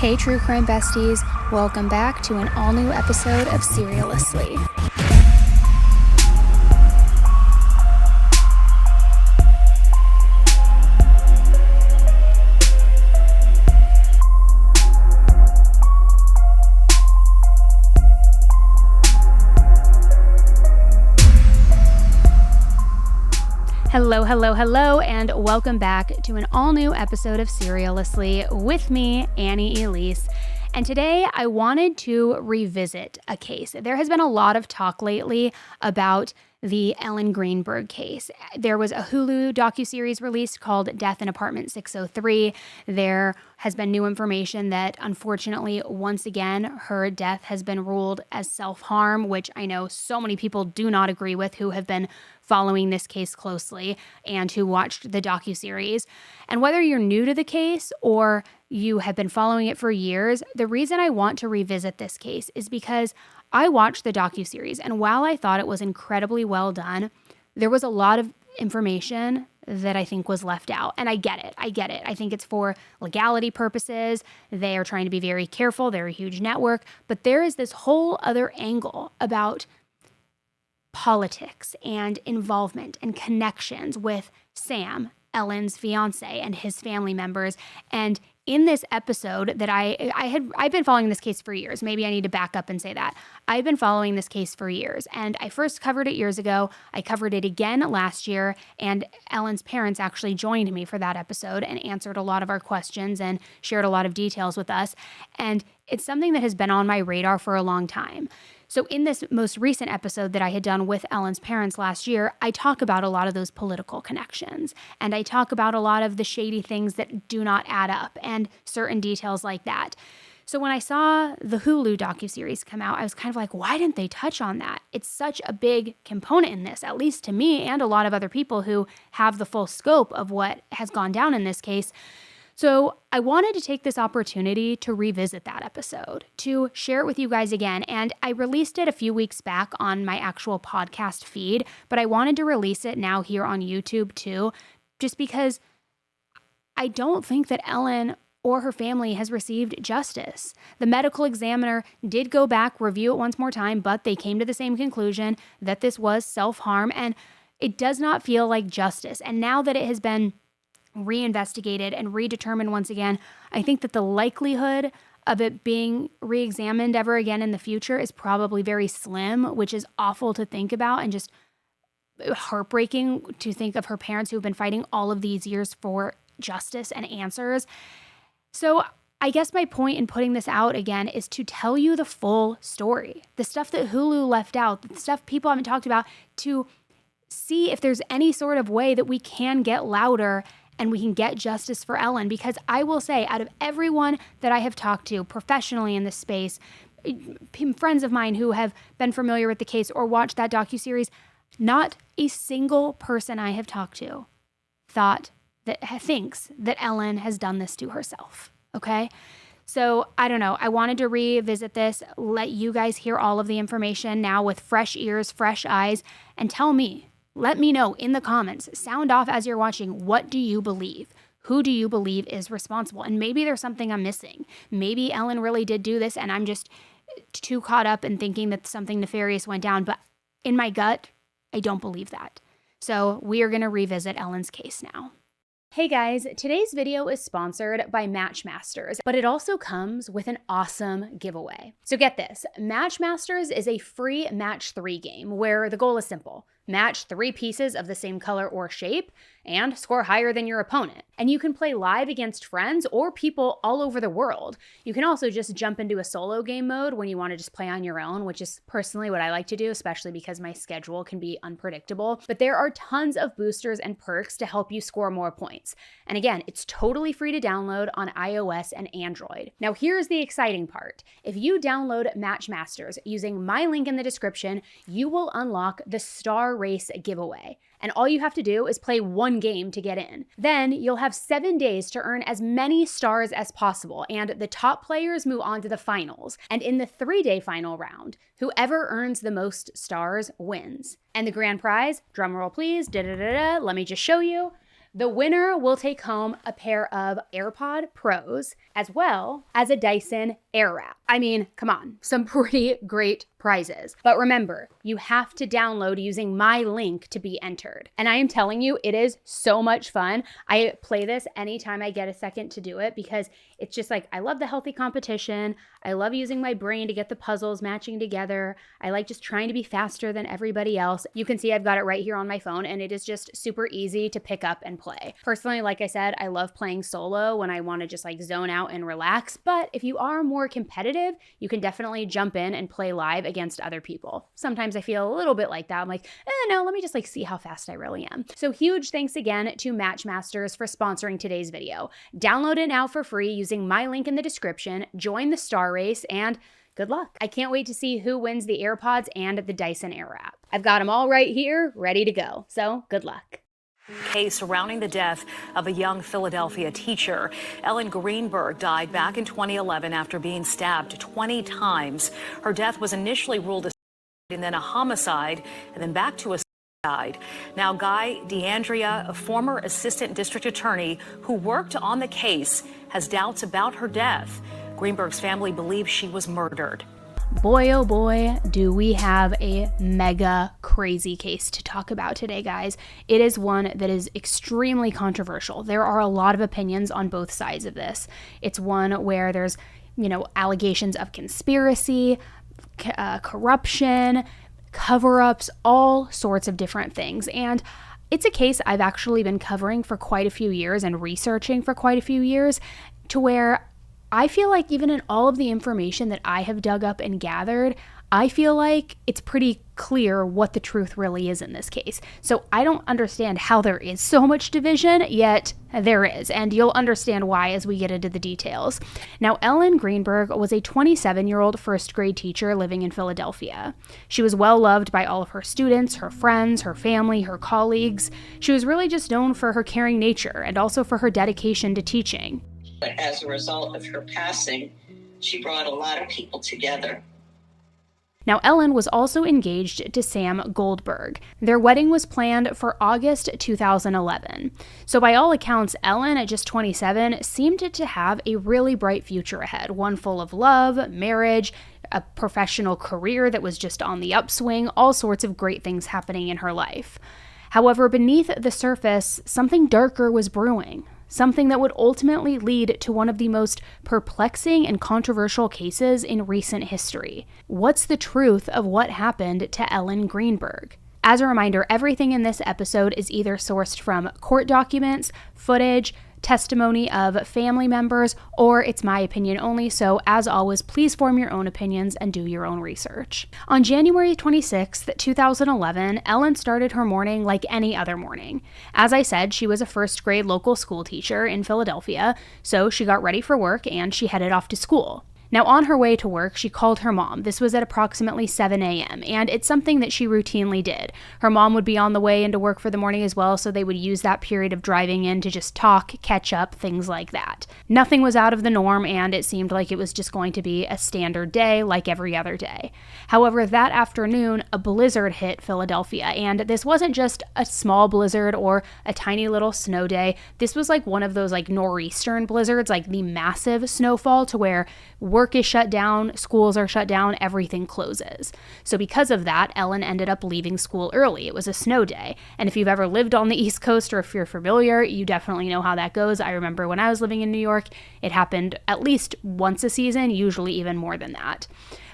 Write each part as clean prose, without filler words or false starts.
Hey True Crime Besties, welcome back to an all-new episode of Seriously. Hello, and welcome back to an all-new episode of Seriously with me, Annie Elise. And today I wanted to revisit a case. There has been a lot of talk lately about the Ellen Greenberg case. There was a Hulu docuseries released called Death in Apartment 603. There has been new information that unfortunately, once again, her death has been ruled as self-harm, which I know so many people do not agree with who have been following this case closely and who watched the docuseries. And whether you're new to the case or you have been following it for years, the reason I want to revisit this case is because I watched the docuseries, and while I thought it was incredibly well done, there was a lot of information that I think was left out. And I get it. I think it's for legality purposes. They are trying to be very careful. They're a huge network. But there is this whole other angle about politics and involvement and connections with Sam, Ellen's fiance, and his family members. And in this episode that I've been following this case for years. Maybe I need to back up and say that. I've been following this case for years, and I first covered it years ago. I covered it again last year, and Ellen's parents actually joined me for that episode and answered a lot of our questions and shared a lot of details with us. And it's something that has been on my radar for a long time. So in this most recent episode that I had done with Ellen's parents last year, I talk about a lot of those political connections, and I talk about a lot of the shady things that do not add up and certain details like that. So when I saw the Hulu docuseries come out, I was kind of like, why didn't they touch on that? It's such a big component in this, at least to me and a lot of other people who have the full scope of what has gone down in this case. So I wanted to take this opportunity to revisit that episode, to share it with you guys again. And I released it a few weeks back on my actual podcast feed, but I wanted to release it now here on YouTube too, just because I don't think that Ellen or her family has received justice. The medical examiner did go back, review it once more time, but they came to the same conclusion that this was self-harm, and it does not feel like justice. And now that it has been reinvestigated and redetermined once again, I think that the likelihood of it being reexamined ever again in the future is probably very slim, which is awful to think about and just heartbreaking to think of her parents who have been fighting all of these years for justice and answers. So I guess my point in putting this out again is to tell you the full story, the stuff that Hulu left out, the stuff people haven't talked about, to see if there's any sort of way that we can get louder and we can get justice for Ellen. Because I will say, out of everyone that I have talked to professionally in this space, friends of mine who have been familiar with the case or watched that docuseries, not a single person I have talked to thinks that Ellen has done this to herself, okay? So I don't know. I wanted to revisit this, let you guys hear all of the information now with fresh ears, fresh eyes, and tell me. Let me know in the comments, sound off as you're watching, what do you believe? Who do you believe is responsible? And maybe there's something I'm missing. Maybe Ellen really did do this and I'm just too caught up in thinking that something nefarious went down. But in my gut, I don't believe that. So we are going to revisit Ellen's case now. Hey guys, today's video is sponsored by Matchmasters, but it also comes with an awesome giveaway. So get this, Matchmasters is a free match 3 game where the goal is simple. Match 3 pieces of the same color or shape and score higher than your opponent. And you can play live against friends or people all over the world. You can also just jump into a solo game mode when you want to just play on your own, which is personally what I like to do, especially because my schedule can be unpredictable. But there are tons of boosters and perks to help you score more points. And again, it's totally free to download on iOS and Android. Now here's the exciting part. If you download Matchmasters using my link in the description, you will unlock the Star Race giveaway. And all you have to do is play one game to get in. Then you'll have 7 days to earn as many stars as possible, and the top players move on to the finals. And in the 3-day final round, whoever earns the most stars wins. And the grand prize, drumroll please, let me just show you. The winner will take home a pair of AirPod Pros as well as a Dyson Airwrap. I mean, come on, some pretty great prizes. But remember, you have to download using my link to be entered. And I am telling you, it is so much fun. I play this anytime I get a second to do it because it's just like, I love the healthy competition. I love using my brain to get the puzzles matching together. I like just trying to be faster than everybody else. You can see I've got it right here on my phone, and it is just super easy to pick up and play. Personally, like I said, I love playing solo when I want to just like zone out and relax. But if you are more competitive, you can definitely jump in and play live against other people. Sometimes I feel a little bit like that. I'm like, no, let me just like see how fast I really am. So huge thanks again to Matchmasters for sponsoring today's video. Download it now for free using my link in the description, join the star race, and good luck. I can't wait to see who wins the AirPods and the Dyson Airwrap. I've got them all right here, ready to go. So good luck. Case surrounding the death of a young Philadelphia teacher. Ellen Greenberg died back in 2011 after being stabbed 20 times. Her death was initially ruled a suicide and then a homicide and then back to a suicide. Now, Guy DeAndrea, a former assistant district attorney who worked on the case, has doubts about her death. Greenberg's family believes she was murdered. Boy, oh boy, do we have a mega crazy case to talk about today, guys. It is one that is extremely controversial. There are a lot of opinions on both sides of this. It's one where there's, allegations of conspiracy, corruption, cover-ups, all sorts of different things. And it's a case I've actually been covering for quite a few years and researching for quite a few years, to where I feel like even in all of the information that I have dug up and gathered, I feel like it's pretty clear what the truth really is in this case. So I don't understand how there is so much division, yet there is, and you'll understand why as we get into the details. Now, Ellen Greenberg was a 27-year-old first grade teacher living in Philadelphia. She was well loved by all of her students, her friends, her family, her colleagues. She was really just known for her caring nature and also for her dedication to teaching. But as a result of her passing, she brought a lot of people together. Now, Ellen was also engaged to Sam Goldberg. Their wedding was planned for August 2011. So by all accounts, Ellen, at just 27, seemed to have a really bright future ahead, one full of love, marriage, a professional career that was just on the upswing, all sorts of great things happening in her life. However, beneath the surface, something darker was brewing. Something that would ultimately lead to one of the most perplexing and controversial cases in recent history. What's the truth of what happened to Ellen Greenberg? As a reminder, everything in this episode is either sourced from court documents, footage, testimony of family members, or it's my opinion only, so as always, please form your own opinions and do your own research. On January 26, 2011, Ellen started her morning like any other morning. As I said, she was a first grade local school teacher in Philadelphia, so she got ready for work and she headed off to school. Now, on her way to work, she called her mom. This was at approximately 7 a.m., and it's something that she routinely did. Her mom would be on the way into work for the morning as well, so they would use that period of driving in to just talk, catch up, things like that. Nothing was out of the norm, and it seemed like it was just going to be a standard day like every other day. However, that afternoon, a blizzard hit Philadelphia, and this wasn't just a small blizzard or a tiny little snow day. This was like one of those like nor'eastern blizzards, like the massive snowfall to where work is shut down, schools are shut down, everything closes. So because of that, Ellen ended up leaving school early. It was a snow day. And if you've ever lived on the East Coast or if you're familiar, you definitely know how that goes. I remember when I was living in New York, it happened at least once a season, usually even more than that.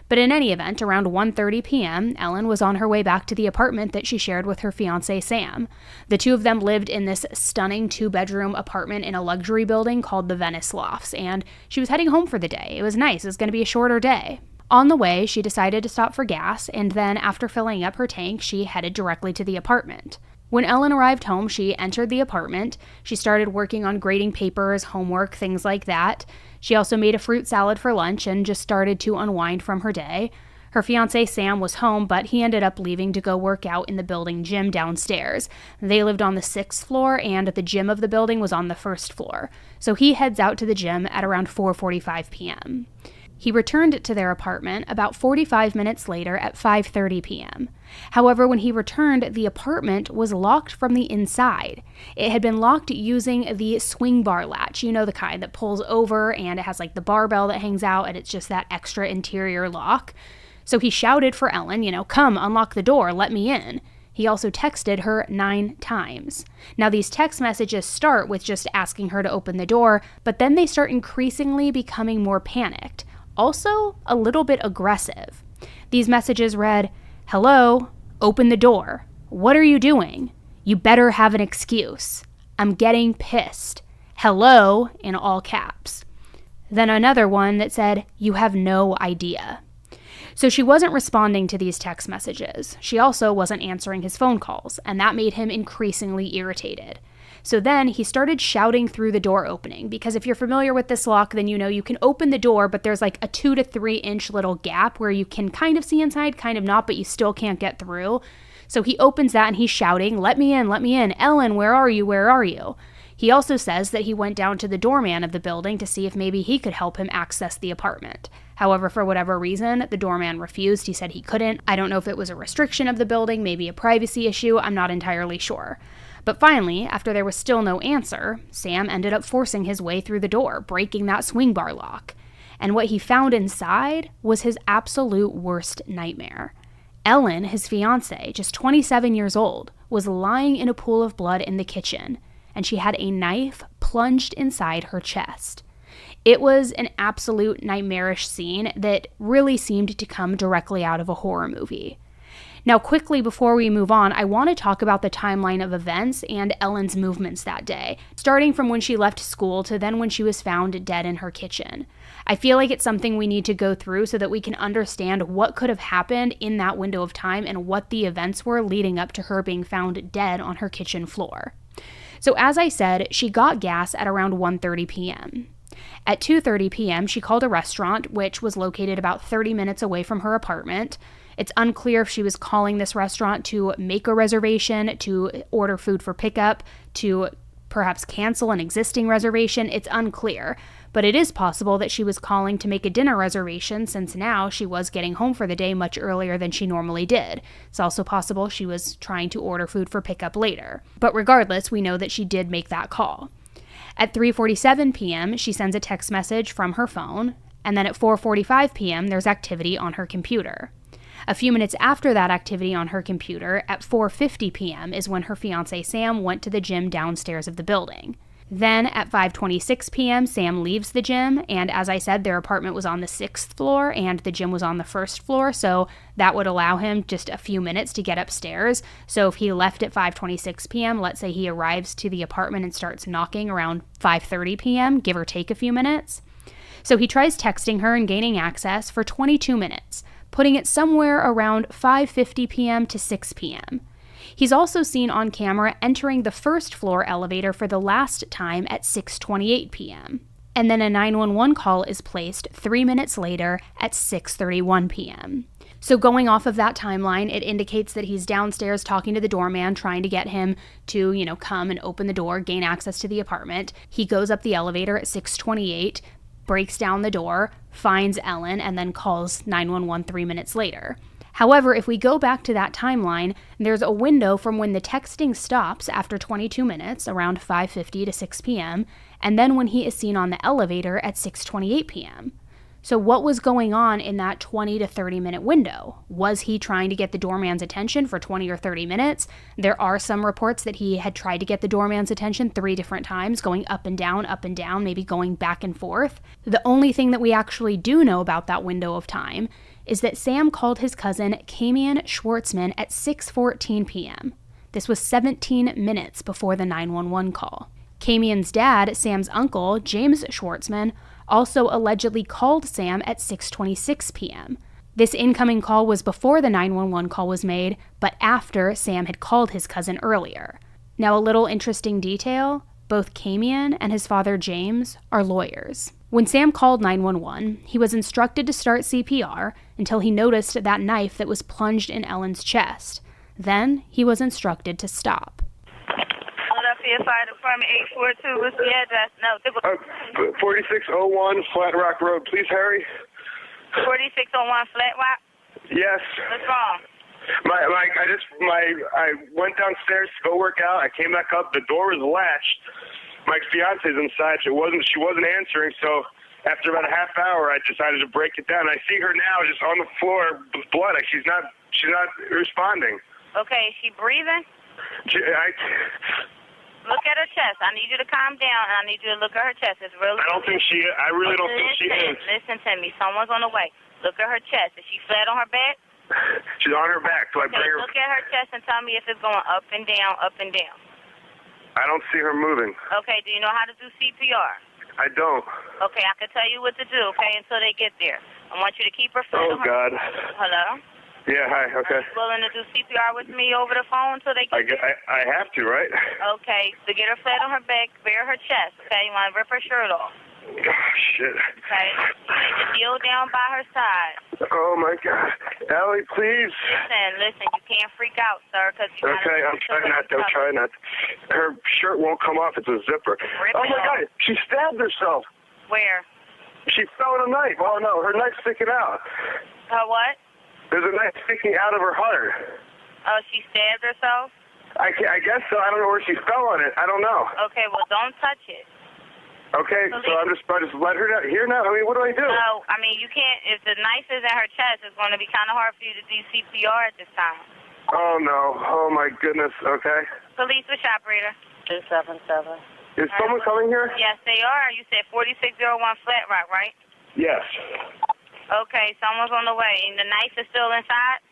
But in any event, around 1:30 p.m., Ellen was on her way back to the apartment that she shared with her fiancé, Sam. The two of them lived in this stunning 2-bedroom apartment in a luxury building called the Venice Lofts, and she was heading home for the day. It was nice. It was going to be a shorter day. On the way, she decided to stop for gas, and then after filling up her tank, she headed directly to the apartment. When Ellen arrived home, she entered the apartment. She started working on grading papers, homework, things like that. She also made a fruit salad for lunch and just started to unwind from her day. Her fiancé Sam was home, but he ended up leaving to go work out in the building gym downstairs. They lived on the 6th floor, and the gym of the building was on the 1st floor. So he heads out to the gym at around 4:45 p.m. He returned to their apartment about 45 minutes later at 5:30 p.m. However, when he returned, the apartment was locked from the inside. It had been locked using the swing bar latch, you know, the kind that pulls over and it has like the barbell that hangs out and it's just that extra interior lock. So he shouted for Ellen, come, unlock the door, let me in. He also texted her 9 times. Now, these text messages start with just asking her to open the door, but then they start increasingly becoming more panicked. Also, a little bit aggressive. These messages read, "Hello, open the door. What are you doing? You better have an excuse. I'm getting pissed. Hello," in all caps. Then another one that said, "You have no idea." So she wasn't responding to these text messages. She also wasn't answering his phone calls, and that made him increasingly irritated. So then he started shouting through the door opening, because if you're familiar with this lock, then you know you can open the door, but there's like a 2 to 3 inch little gap where you can kind of see inside, kind of not, but you still can't get through. So he opens that and he's shouting, let me in, Ellen, where are you, where are you? He also says that he went down to the doorman of the building to see if maybe he could help him access the apartment. However, for whatever reason, the doorman refused. He said he couldn't. I don't know if it was a restriction of the building, maybe a privacy issue, I'm not entirely sure. But finally, after there was still no answer, Sam ended up forcing his way through the door, breaking that swing bar lock. And what he found inside was his absolute worst nightmare. Ellen, his fiancée, just 27 years old, was lying in a pool of blood in the kitchen, and she had a knife plunged inside her chest. It was an absolute nightmarish scene that really seemed to come directly out of a horror movie. Now, quickly before we move on, I want to talk about the timeline of events and Ellen's movements that day, starting from when she left school to then when she was found dead in her kitchen. I feel like it's something we need to go through so that we can understand what could have happened in that window of time and what the events were leading up to her being found dead on her kitchen floor. So as I said, she got gas at around 1:30 p.m. At 2:30 p.m., she called a restaurant, which was located about 30 minutes away from her apartment. It's unclear if she was calling this restaurant to make a reservation, to order food for pickup, to perhaps cancel an existing reservation. It's unclear, but it is possible that she was calling to make a dinner reservation since now she was getting home for the day much earlier than she normally did. It's also possible she was trying to order food for pickup later. But regardless, we know that she did make that call. At 3:47 p.m., she sends a text message from her phone, and then at 4:45 p.m., there's activity on her computer. A few minutes after that activity on her computer, at 4:50 p.m., is when her fiancé Sam went to the gym downstairs of the building. Then at 5:26 p.m., Sam leaves the gym, and as I said, their apartment was on the 6th floor and the gym was on the 1st floor, so that would allow him just a few minutes to get upstairs. So if he left at 5:26 p.m., let's say he arrives to the apartment and starts knocking around 5:30 p.m., give or take a few minutes. So he tries texting her and gaining access for 22 minutes, putting it somewhere around 5:50 p.m. to 6 p.m. He's also seen on camera entering the 1st floor elevator for the last time at 6:28 p.m. And then a 911 call is placed 3 minutes later at 6:31 p.m. So going off of that timeline, it indicates that he's downstairs talking to the doorman, trying to get him to, come and open the door, gain access to the apartment. He goes up the elevator at 6:28, breaks down the door, finds Ellen, and then calls 911 3 minutes later. However, if we go back to that timeline, there's a window from when the texting stops after 22 minutes, around 5:50 to 6 p.m., and then when he is seen on the elevator at 6:28 p.m. So what was going on in that 20 to 30 minute window? Was he trying to get the doorman's attention for 20 or 30 minutes? There are some reports that he had tried to get the doorman's attention 3 different times, going up and down, maybe going back and forth. The only thing that we actually do know about that window of time is that Sam called his cousin Kamian Schwartzman at 6:14 p.m. This was 17 minutes before the 911 call. Kamian's dad, Sam's uncle, James Schwartzman, also allegedly called Sam at 6:26 p.m. This incoming call was before the 911 call was made, but after Sam had called his cousin earlier. Now, a little interesting detail, both Kamian and his father James are lawyers. When Sam called 911, he was instructed to start CPR until he noticed that knife that was plunged in Ellen's chest. Then he was instructed to stop. Philadelphia Fire Department 842, what's the address? No, 4601 Flat Rock Road. Please hurry. 4601 Flat Rock? Yes. What's wrong? I went downstairs to go work out. I came back up. The door was latched. My fiance's inside. She wasn't answering. So after about a half hour, I decided to break it down. I see her now just on the floor with blood. She's not responding. Okay, is she breathing? Look at her chest. I need you to calm down, and I need you to look at her chest. It's really. I really don't think she is. Listen to me. Someone's on the way. Look at her chest. Is she flat on her back? She's on her back. So I bring her. Look at her chest and tell me if it's going up and down, up and down. I don't see her moving. Okay, do you know how to do CPR? I don't. Okay, I can tell you what to do, okay, until they get there. I want you to keep her flat on her. God. Hello? Yeah, hi, okay. Are you willing to do CPR with me over the phone until they get there? I have to, right? Okay, so get her flat on her back, bare her chest, okay? You want to rip her shirt off. Oh, shit. Okay? You need to kneel down by her side. Oh, my God. Ellie, please. Listen, you can't freak out, sir, because you Okay, I'm trying not to. Her shirt won't come off. It's a zipper. Oh, my God. She stabbed herself. Where? She fell on a knife. Oh, no, her knife's sticking out. Her what? There's a knife sticking out of her heart. Oh, she stabbed herself? I guess so. I don't know where she fell on it. I don't know. Okay, well, don't touch it. Okay, so I just let her here now. I mean, what do I do? No, I mean, you can't. If the knife is in her chest, it's going to be kind of hard for you to do CPR at this time. Oh, no. Oh, my goodness. Okay. Police, which operator? 277. Is someone coming here? Yes, they are. You said 4601 Flat Rock, right? Yes. Okay, someone's on the way. And the knife is still inside?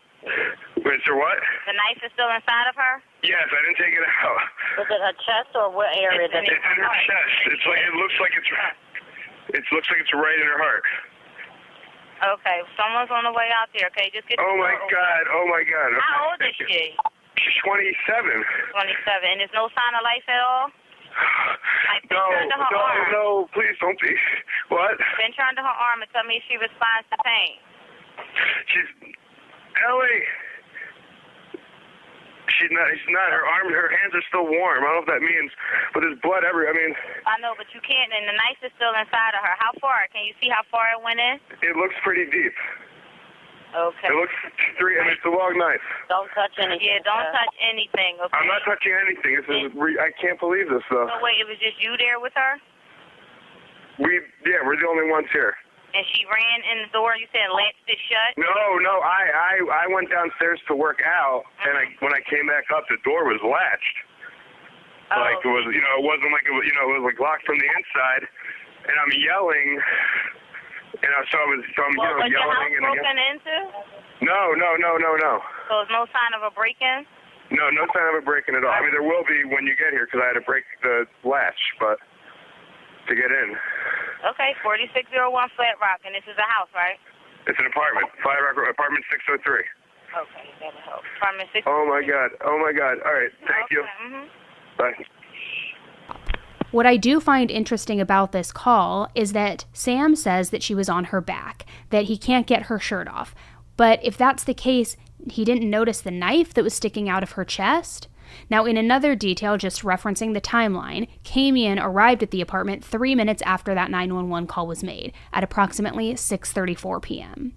Wait, so what? The knife is still inside of her? Yes, I didn't take it out. Was it her chest or what area? It's in her chest. It looks like it's right in her heart. Okay, someone's on the way out there. Okay, just get. Oh my God! Oh my God! Okay. How old is she? She's 27. 27, and there's no sign of life at all. No, please don't be. What? Been turned to her arm and tell me if she responds to pain. Ellie. She's not. Her hands are still warm. I don't know what that means, but there's blood everywhere. I mean. I know, but you can't, and the knife is still inside of her. How far? Can you see how far it went in? It looks pretty deep. Okay. It looks it's a long knife. Don't touch anything. Yeah, don't touch anything, okay? I'm not touching anything. I can't believe this, though. So wait, it was just you there with her? We're the only ones here. And she ran in the door, you said latched it shut? No, I went downstairs to work out, and when I came back up, the door was latched. Oh. Like, it was, it wasn't like, it was like locked from the inside, and I'm yelling, and I'm was yelling. Your house broken into? No. So there's no sign of a break-in? No sign of a break-in at all. I mean, there will be when you get here, because I had to break the latch, but to get in. Okay, 4601 Flat Rock, and this is a house, right? It's an apartment, Flat Rock, apartment 603. Okay, that'll help. Apartment 603. Oh my God. All right, thank you. Mm-hmm. Bye. What I do find interesting about this call is that Sam says that she was on her back, that he can't get her shirt off. But if that's the case, he didn't notice the knife that was sticking out of her chest? Now, in another detail, just referencing the timeline, Camion arrived at the apartment 3 minutes after that 911 call was made, at approximately 6:34 p.m.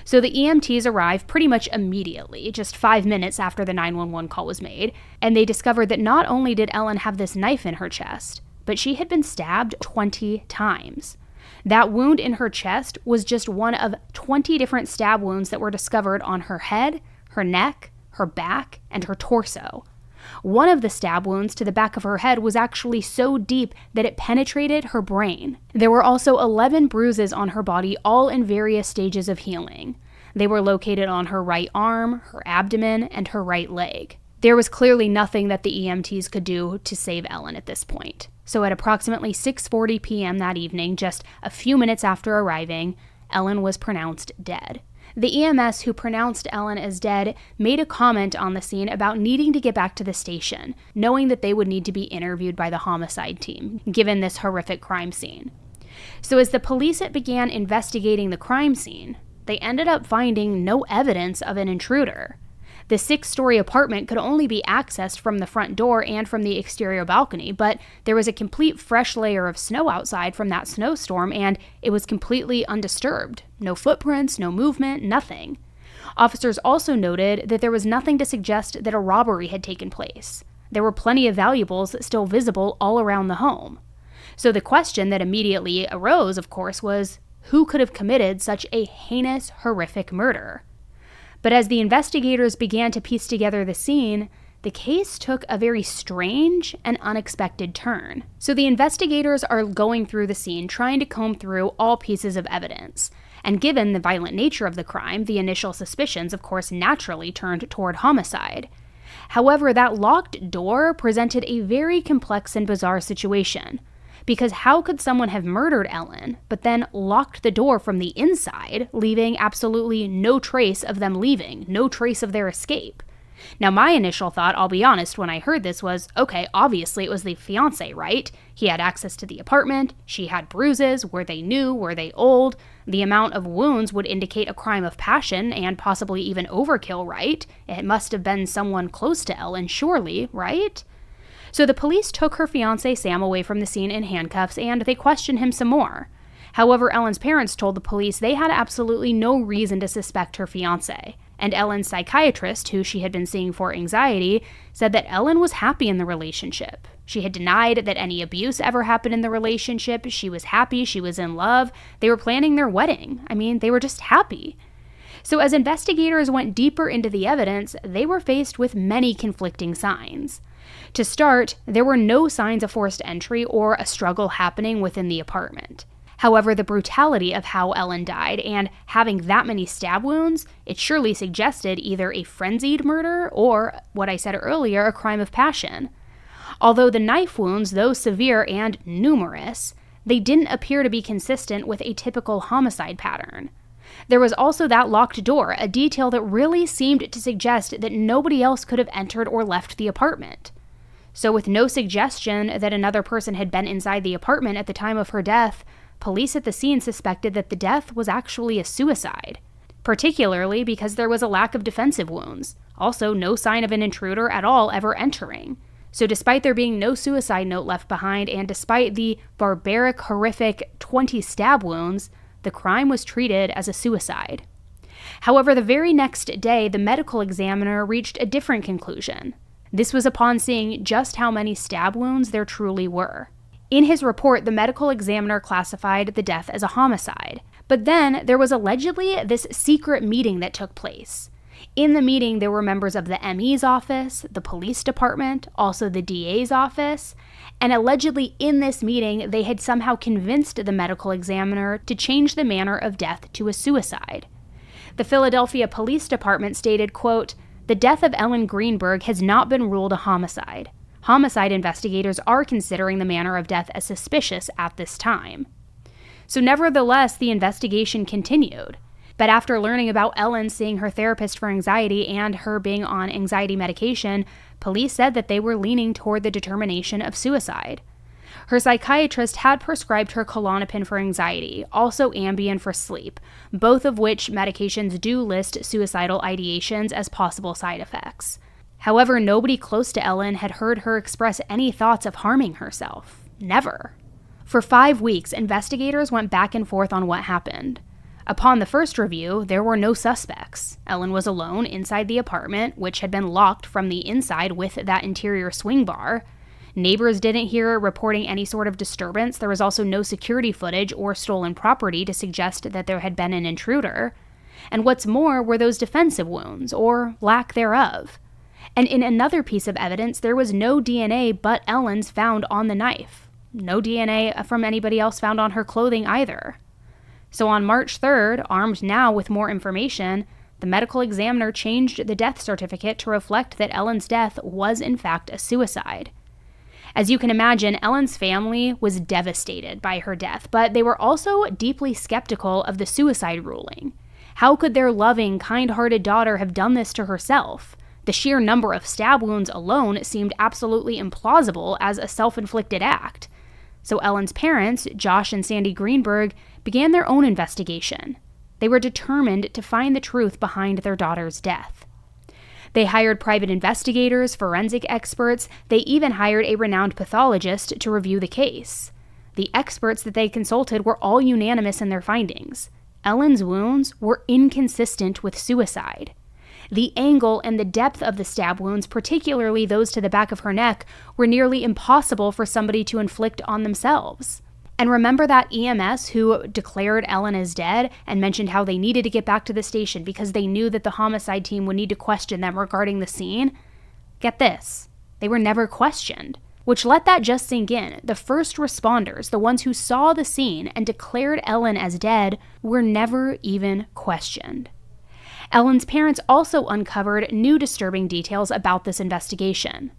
So the EMTs arrived pretty much immediately, just 5 minutes after the 911 call was made, and they discovered that not only did Ellen have this knife in her chest, but she had been stabbed 20 times. That wound in her chest was just one of 20 different stab wounds that were discovered on her head, her neck, her back, and her torso. One of the stab wounds to the back of her head was actually so deep that it penetrated her brain. There were also 11 bruises on her body, all in various stages of healing. They were located on her right arm, her abdomen, and her right leg. There was clearly nothing that the EMTs could do to save Ellen at this point. So at approximately 6:40 p.m. that evening, just a few minutes after arriving, Ellen was pronounced dead. The EMS who pronounced Ellen as dead made a comment on the scene about needing to get back to the station, knowing that they would need to be interviewed by the homicide team, given this horrific crime scene. So as the police began investigating the crime scene, they ended up finding no evidence of an intruder. The 6-story apartment could only be accessed from the front door and from the exterior balcony, but there was a complete fresh layer of snow outside from that snowstorm, and it was completely undisturbed. No footprints, no movement, nothing. Officers also noted that there was nothing to suggest that a robbery had taken place. There were plenty of valuables still visible all around the home. So the question that immediately arose, of course, was who could have committed such a heinous, horrific murder? But as the investigators began to piece together the scene, the case took a very strange and unexpected turn. So the investigators are going through the scene, trying to comb through all pieces of evidence. And given the violent nature of the crime, the initial suspicions, of course, naturally turned toward homicide. However, that locked door presented a very complex and bizarre situation. Because how could someone have murdered Ellen, but then locked the door from the inside, leaving absolutely no trace of them leaving, no trace of their escape? Now, my initial thought, I'll be honest, when I heard this was, okay, obviously it was the fiancé, right? He had access to the apartment, she had bruises, were they new, were they old? The amount of wounds would indicate a crime of passion and possibly even overkill, right? It must have been someone close to Ellen, surely, right? So the police took her fiancé Sam away from the scene in handcuffs, and they questioned him some more. However, Ellen's parents told the police they had absolutely no reason to suspect her fiancé. And Ellen's psychiatrist, who she had been seeing for anxiety, said that Ellen was happy in the relationship. She had denied that any abuse ever happened in the relationship. She was happy. She was in love. They were planning their wedding. I mean, they were just happy. So as investigators went deeper into the evidence, they were faced with many conflicting signs. To start, there were no signs of forced entry or a struggle happening within the apartment. However, the brutality of how Ellen died and having that many stab wounds, it surely suggested either a frenzied murder or, what I said earlier, a crime of passion. Although the knife wounds, though severe and numerous, they didn't appear to be consistent with a typical homicide pattern. There was also that locked door, a detail that really seemed to suggest that nobody else could have entered or left the apartment. So with no suggestion that another person had been inside the apartment at the time of her death, police at the scene suspected that the death was actually a suicide, particularly because there was a lack of defensive wounds, also no sign of an intruder at all ever entering. So despite there being no suicide note left behind, and despite the barbaric, horrific 20 stab wounds, the crime was treated as a suicide. However, the very next day, the medical examiner reached a different conclusion. This was upon seeing just how many stab wounds there truly were. In his report, the medical examiner classified the death as a homicide. But then there was allegedly this secret meeting that took place. In the meeting, there were members of the ME's office, the police department, also the DA's office, and allegedly in this meeting, they had somehow convinced the medical examiner to change the manner of death to a suicide. The Philadelphia Police Department stated, quote, "The death of Ellen Greenberg has not been ruled a homicide. Homicide investigators are considering the manner of death as suspicious at this time." So nevertheless, the investigation continued. But after learning about Ellen seeing her therapist for anxiety and her being on anxiety medication, police said that they were leaning toward the determination of suicide. Her psychiatrist had prescribed her Klonopin for anxiety, also Ambien for sleep, both of which medications do list suicidal ideations as possible side effects. However, nobody close to Ellen had heard her express any thoughts of harming herself. Never. For 5 weeks, investigators went back and forth on what happened. Upon the first review, there were no suspects. Ellen was alone inside the apartment, which had been locked from the inside with that interior swing bar. Neighbors didn't hear her reporting any sort of disturbance. There was also no security footage or stolen property to suggest that there had been an intruder. And what's more were those defensive wounds, or lack thereof. And in another piece of evidence, there was no DNA but Ellen's found on the knife. No DNA from anybody else found on her clothing either. So on March 3rd, armed now with more information, the medical examiner changed the death certificate to reflect that Ellen's death was in fact a suicide. As you can imagine, Ellen's family was devastated by her death, but they were also deeply skeptical of the suicide ruling. How could their loving, kind-hearted daughter have done this to herself? The sheer number of stab wounds alone seemed absolutely implausible as a self-inflicted act. So Ellen's parents, Josh and Sandy Greenberg, began their own investigation. They were determined to find the truth behind their daughter's death. They hired private investigators, forensic experts. They even hired a renowned pathologist to review the case. The experts that they consulted were all unanimous in their findings. Ellen's wounds were inconsistent with suicide. The angle and the depth of the stab wounds, particularly those to the back of her neck, were nearly impossible for somebody to inflict on themselves. And remember that EMS who declared Ellen as dead and mentioned how they needed to get back to the station because they knew that the homicide team would need to question them regarding the scene? Get this, they were never questioned. Which let that just sink in. The first responders, the ones who saw the scene and declared Ellen as dead, were never even questioned. Ellen's parents also uncovered new disturbing details about this investigation.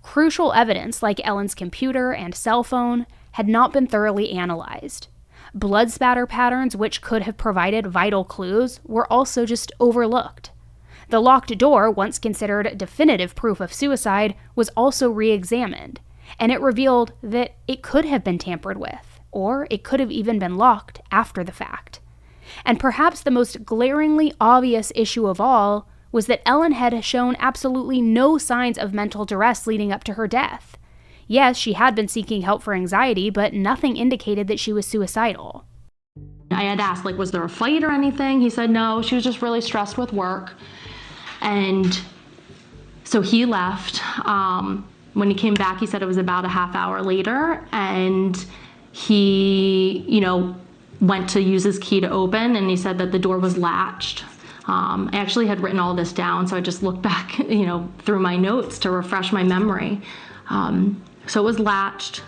Crucial evidence, like Ellen's computer and cell phone, had not been thoroughly analyzed. Blood spatter patterns, which could have provided vital clues, were also just overlooked. The locked door, once considered definitive proof of suicide, was also re-examined, and it revealed that it could have been tampered with, or it could have even been locked after the fact. And perhaps the most glaringly obvious issue of all was that Ellen had shown absolutely no signs of mental duress leading up to her death. Yes, she had been seeking help for anxiety, but nothing indicated that she was suicidal. I had asked, was there a fight or anything? He said no, she was just really stressed with work. And so he left. When he came back, he said it was about a half hour later, and he, went to use his key to open, and he said that the door was latched. I actually had written all this down, so I just looked back, through my notes to refresh my memory. So it was latched.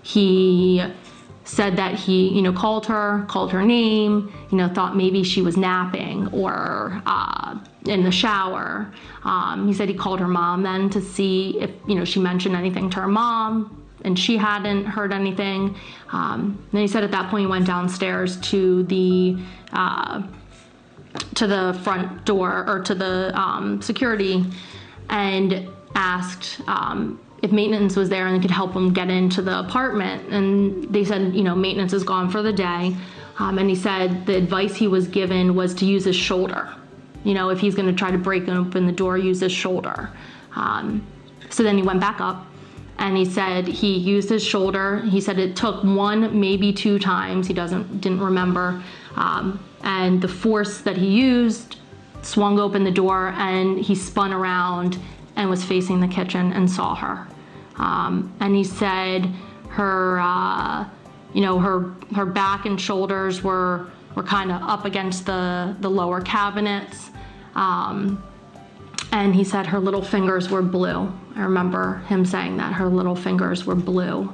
He said that he, called her name, thought maybe she was napping or in the shower. He said he called her mom then to see if, she mentioned anything to her mom, and she hadn't heard anything. Then he said at that point he went downstairs to the front door, or to the security, and asked if maintenance was there and they could help him get into the apartment. And they said, maintenance is gone for the day. And he said the advice he was given was to use his shoulder. If he's going to try to break open the door, use his shoulder. So then he went back up, and he said he used his shoulder. He said it took one, maybe two times. He didn't remember. And the force that he used swung open the door, and he spun around and was facing the kitchen and saw her. And he said her, her back and shoulders were kind of up against the lower cabinets. And he said her little fingers were blue. I remember him saying that her little fingers were blue.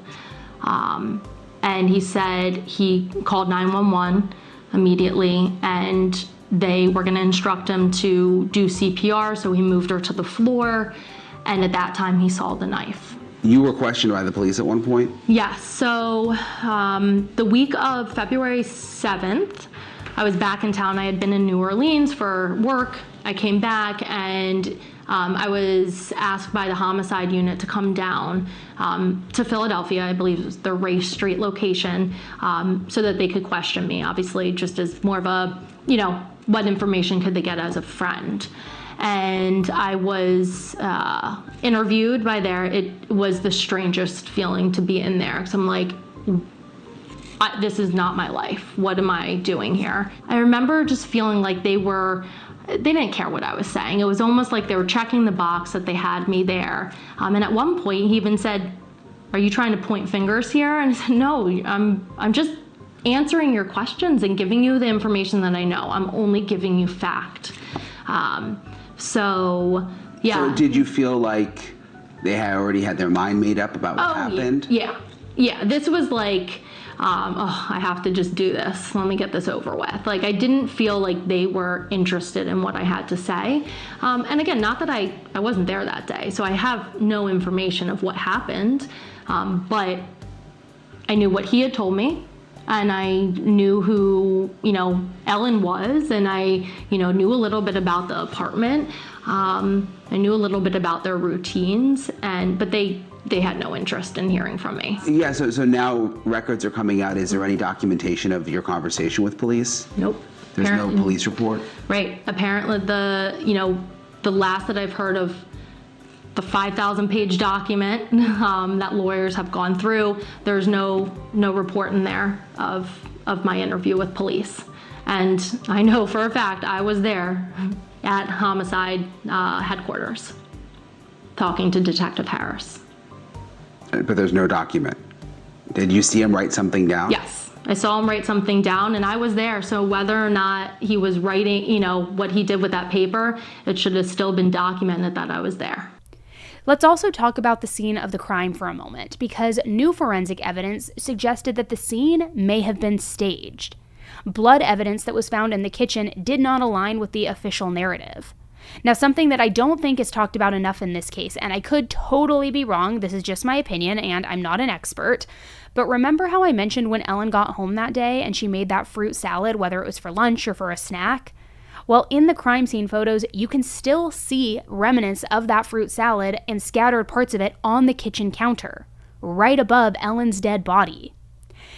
And he said he called 911 immediately, and they were going to instruct him to do CPR, so he moved her to the floor, and at that time he saw the knife. You were questioned by the police at one point? Yes, so the week of February 7th, I was back in town. I had been in New Orleans for work. I came back, and I was asked by the homicide unit to come down to Philadelphia, I believe it was the Race Street location, so that they could question me, obviously, just as more of a, what information could they get as a friend. And I was interviewed by there. It was the strangest feeling to be in there, because I'm like, this is not my life. What am I doing here? I remember just feeling like they didn't care what I was saying. It was almost like they were checking the box that they had me there. And at one point he even said, "Are you trying to point fingers here?" And I said, "No, I'm just answering your questions and giving you the information that I know. I'm only giving you fact." So, yeah. So did you feel like they had already had their mind made up about what happened? Yeah. This was like, I have to just do this. Let me get this over with. Like, I didn't feel like they were interested in what I had to say. And again, not that I wasn't there that day, so I have no information of what happened, but I knew what he had told me, and I knew who, Ellen was, and I, knew a little bit about the apartment. I knew a little bit about their routines, but they had no interest in hearing from me. Yeah, so now records are coming out. Is there any documentation of your conversation with police? Nope. There's no police report? Right. Apparently the last that I've heard of the 5,000-page document that lawyers have gone through, there's no report in there of my interview with police. And I know for a fact I was there at homicide headquarters talking to Detective Harris. But there's no document. Did you see him write something down? Yes, I saw him write something down, and I was there. So whether or not he was writing, what he did with that paper, it should have still been documented that I was there. Let's also talk about the scene of the crime for a moment, because new forensic evidence suggested that the scene may have been staged. Blood evidence that was found in the kitchen did not align with the official narrative. Now, something that I don't think is talked about enough in this case, and I could totally be wrong, this is just my opinion, and I'm not an expert, but remember how I mentioned when Ellen got home that day and she made that fruit salad, whether it was for lunch or for a snack? Well, in the crime scene photos, you can still see remnants of that fruit salad and scattered parts of it on the kitchen counter, right above Ellen's dead body.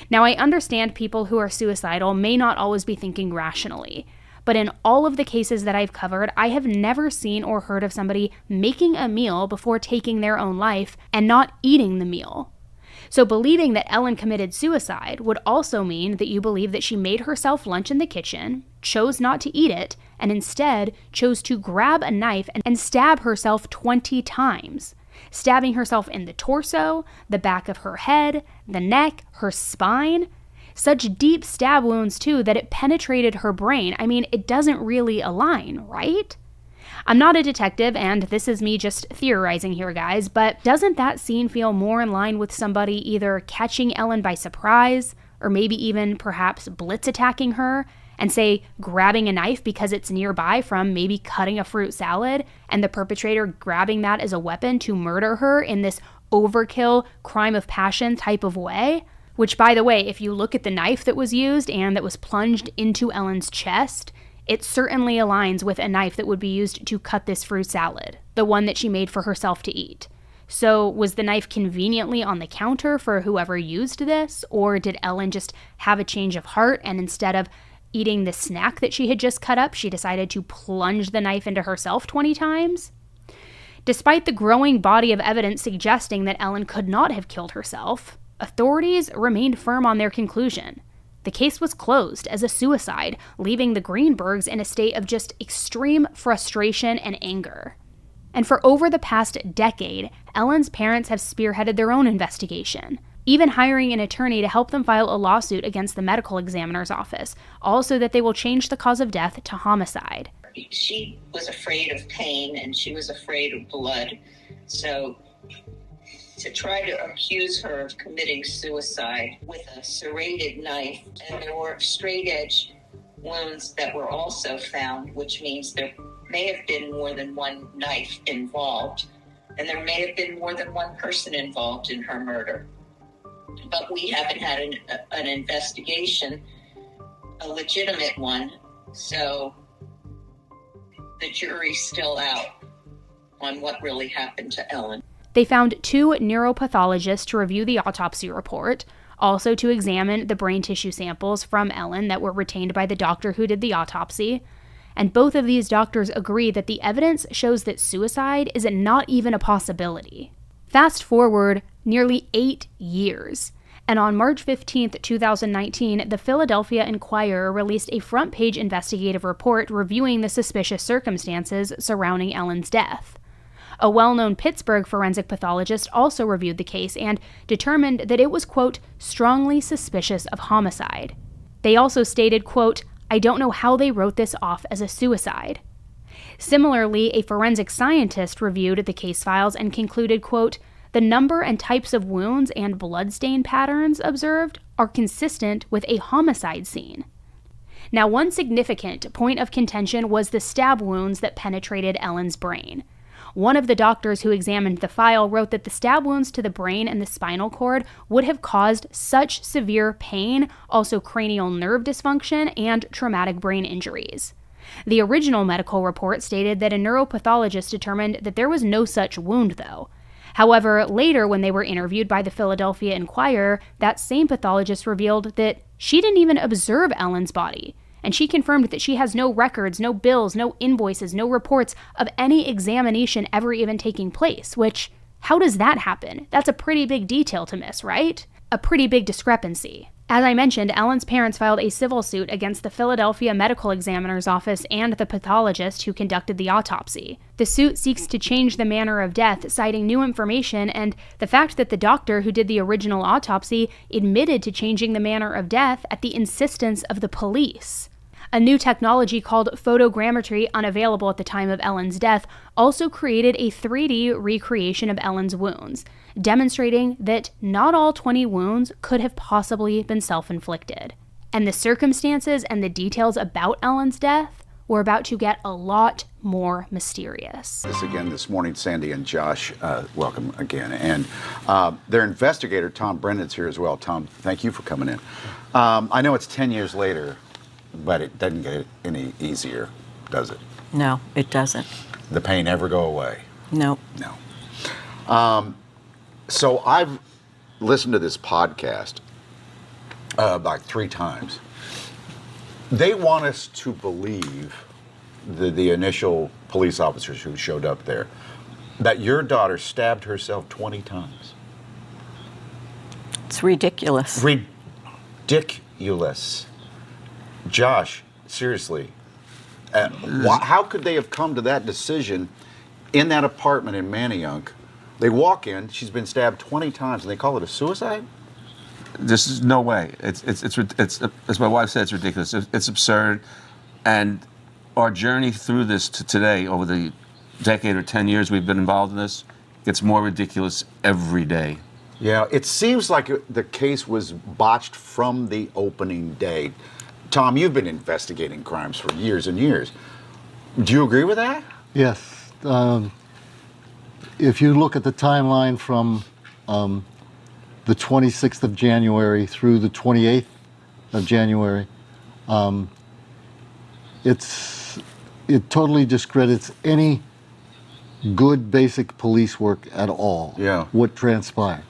Now, I understand people who are suicidal may not always be thinking rationally, but in all of the cases that I've covered, I have never seen or heard of somebody making a meal before taking their own life and not eating the meal. So believing that Ellen committed suicide would also mean that you believe that she made herself lunch in the kitchen, chose not to eat it, and instead chose to grab a knife and stab herself 20 times, stabbing herself in the torso, the back of her head, the neck, her spine. Such deep stab wounds, too, that it penetrated her brain. I mean, it doesn't really align, right? I'm not a detective, and this is me just theorizing here, guys, but doesn't that scene feel more in line with somebody either catching Ellen by surprise, or maybe even perhaps blitz attacking her, and say grabbing a knife because it's nearby from maybe cutting a fruit salad, and the perpetrator grabbing that as a weapon to murder her in this overkill, crime of passion type of way? Which, by the way, if you look at the knife that was used and that was plunged into Ellen's chest, it certainly aligns with a knife that would be used to cut this fruit salad, the one that she made for herself to eat. So was the knife conveniently on the counter for whoever used this, or did Ellen just have a change of heart and instead of eating the snack that she had just cut up, she decided to plunge the knife into herself 20 times? Despite the growing body of evidence suggesting that Ellen could not have killed herself, authorities remained firm on their conclusion. The case was closed as a suicide, leaving the Greenbergs in a state of just extreme frustration and anger. And for over the past decade, Ellen's parents have spearheaded their own investigation, even hiring an attorney to help them file a lawsuit against the medical examiner's office, all so that they will change the cause of death to homicide. She was afraid of pain and she was afraid of blood. So to try to accuse her of committing suicide with a serrated knife, and there were straight edge wounds that were also found, which means there may have been more than one knife involved, and there may have been more than one person involved in her murder. But we haven't had an investigation, a legitimate one, so the jury's still out on what really happened to Ellen. They found 2 neuropathologists to review the autopsy report, also to examine the brain tissue samples from Ellen that were retained by the doctor who did the autopsy. And both of these doctors agree that the evidence shows that suicide is not even a possibility. Fast forward nearly 8 years, and on March 15th, 2019, the Philadelphia Inquirer released a front-page investigative report reviewing the suspicious circumstances surrounding Ellen's death. A well-known Pittsburgh forensic pathologist also reviewed the case and determined that it was, quote, strongly suspicious of homicide. They also stated, quote, I don't know how they wrote this off as a suicide. Similarly, a forensic scientist reviewed the case files and concluded, quote, the number and types of wounds and bloodstain patterns observed are consistent with a homicide scene. Now, one significant point of contention was the stab wounds that penetrated Ellen's brain. One of the doctors who examined the file wrote that the stab wounds to the brain and the spinal cord would have caused such severe pain, also cranial nerve dysfunction, and traumatic brain injuries. The original medical report stated that a neuropathologist determined that there was no such wound, though. However, later when they were interviewed by the Philadelphia Inquirer, that same pathologist revealed that she didn't even observe Ellen's body, and she confirmed that she has no records, no bills, no invoices, no reports of any examination ever even taking place, which, how does that happen? That's a pretty big detail to miss, right? A pretty big discrepancy. As I mentioned, Ellen's parents filed a civil suit against the Philadelphia Medical Examiner's Office and the pathologist who conducted the autopsy. The suit seeks to change the manner of death, citing new information and the fact that the doctor who did the original autopsy admitted to changing the manner of death at the insistence of the police. A new technology called photogrammetry, unavailable at the time of Ellen's death, also created a 3D recreation of Ellen's wounds, demonstrating that not all 20 wounds could have possibly been self-inflicted. And the circumstances and the details about Ellen's death were about to get a lot more mysterious. This again this morning, Sandy and Josh, welcome again. And their investigator, Tom Brennan's here as well. Tom, thank you for coming in. I know it's 10 years later, but it doesn't get any easier, does it? No, it doesn't. The pain ever go away? No. No. So I've listened to this podcast like 3 times. They want us to believe, the initial police officers who showed up there, that your daughter stabbed herself 20 times. It's ridiculous. Ridiculous. Josh, seriously, how could they have come to that decision in that apartment in Manayunk? They walk in, she's been stabbed 20 times, and they call it a suicide? This is no way. It's as my wife said, it's ridiculous. It's absurd, and our journey through this to today, over the decade or 10 years we've been involved in this, gets more ridiculous every day. Yeah, it seems like the case was botched from the opening day. Tom, you've been investigating crimes for years and years. Do you agree with that? Yes. If you look at the timeline from the 26th of January through the 28th of January, it totally discredits any good basic police work at all. Yeah. What transpired.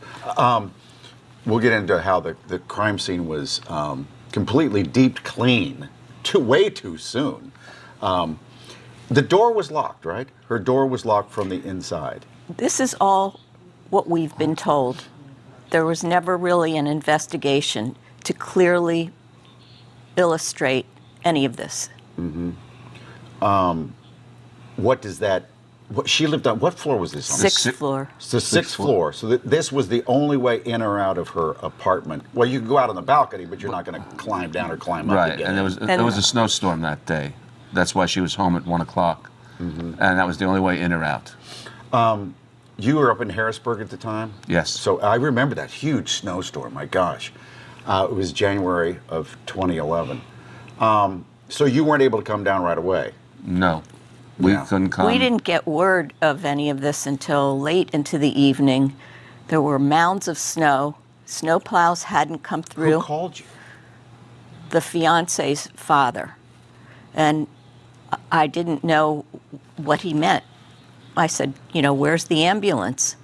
We'll get into how the crime scene was completely deep clean way too soon. The door was locked, right? Her door was locked from the inside. This is all what we've been told. There was never really an investigation to clearly illustrate any of this. Mm-hmm. What does that... she lived on... What floor was this on? Sixth floor. It's the sixth floor. So this was the only way in or out of her apartment. Well, you could go out on the balcony, but you're not going to climb down or climb up Right, again. and there was a snowstorm that day. That's why she was home at 1 o'clock. Mm-hmm. And that was the only way in or out. You were up in Harrisburg at the time? Yes. So I remember that huge snowstorm, my gosh. It was January of 2011. So you weren't able to come down right away? No, we couldn't come. We didn't get word of any of this until late into the evening. There were mounds of snow. Snow plows hadn't come through. Who called you? The fiance's father. And I didn't know what he meant. I said, where's the ambulance?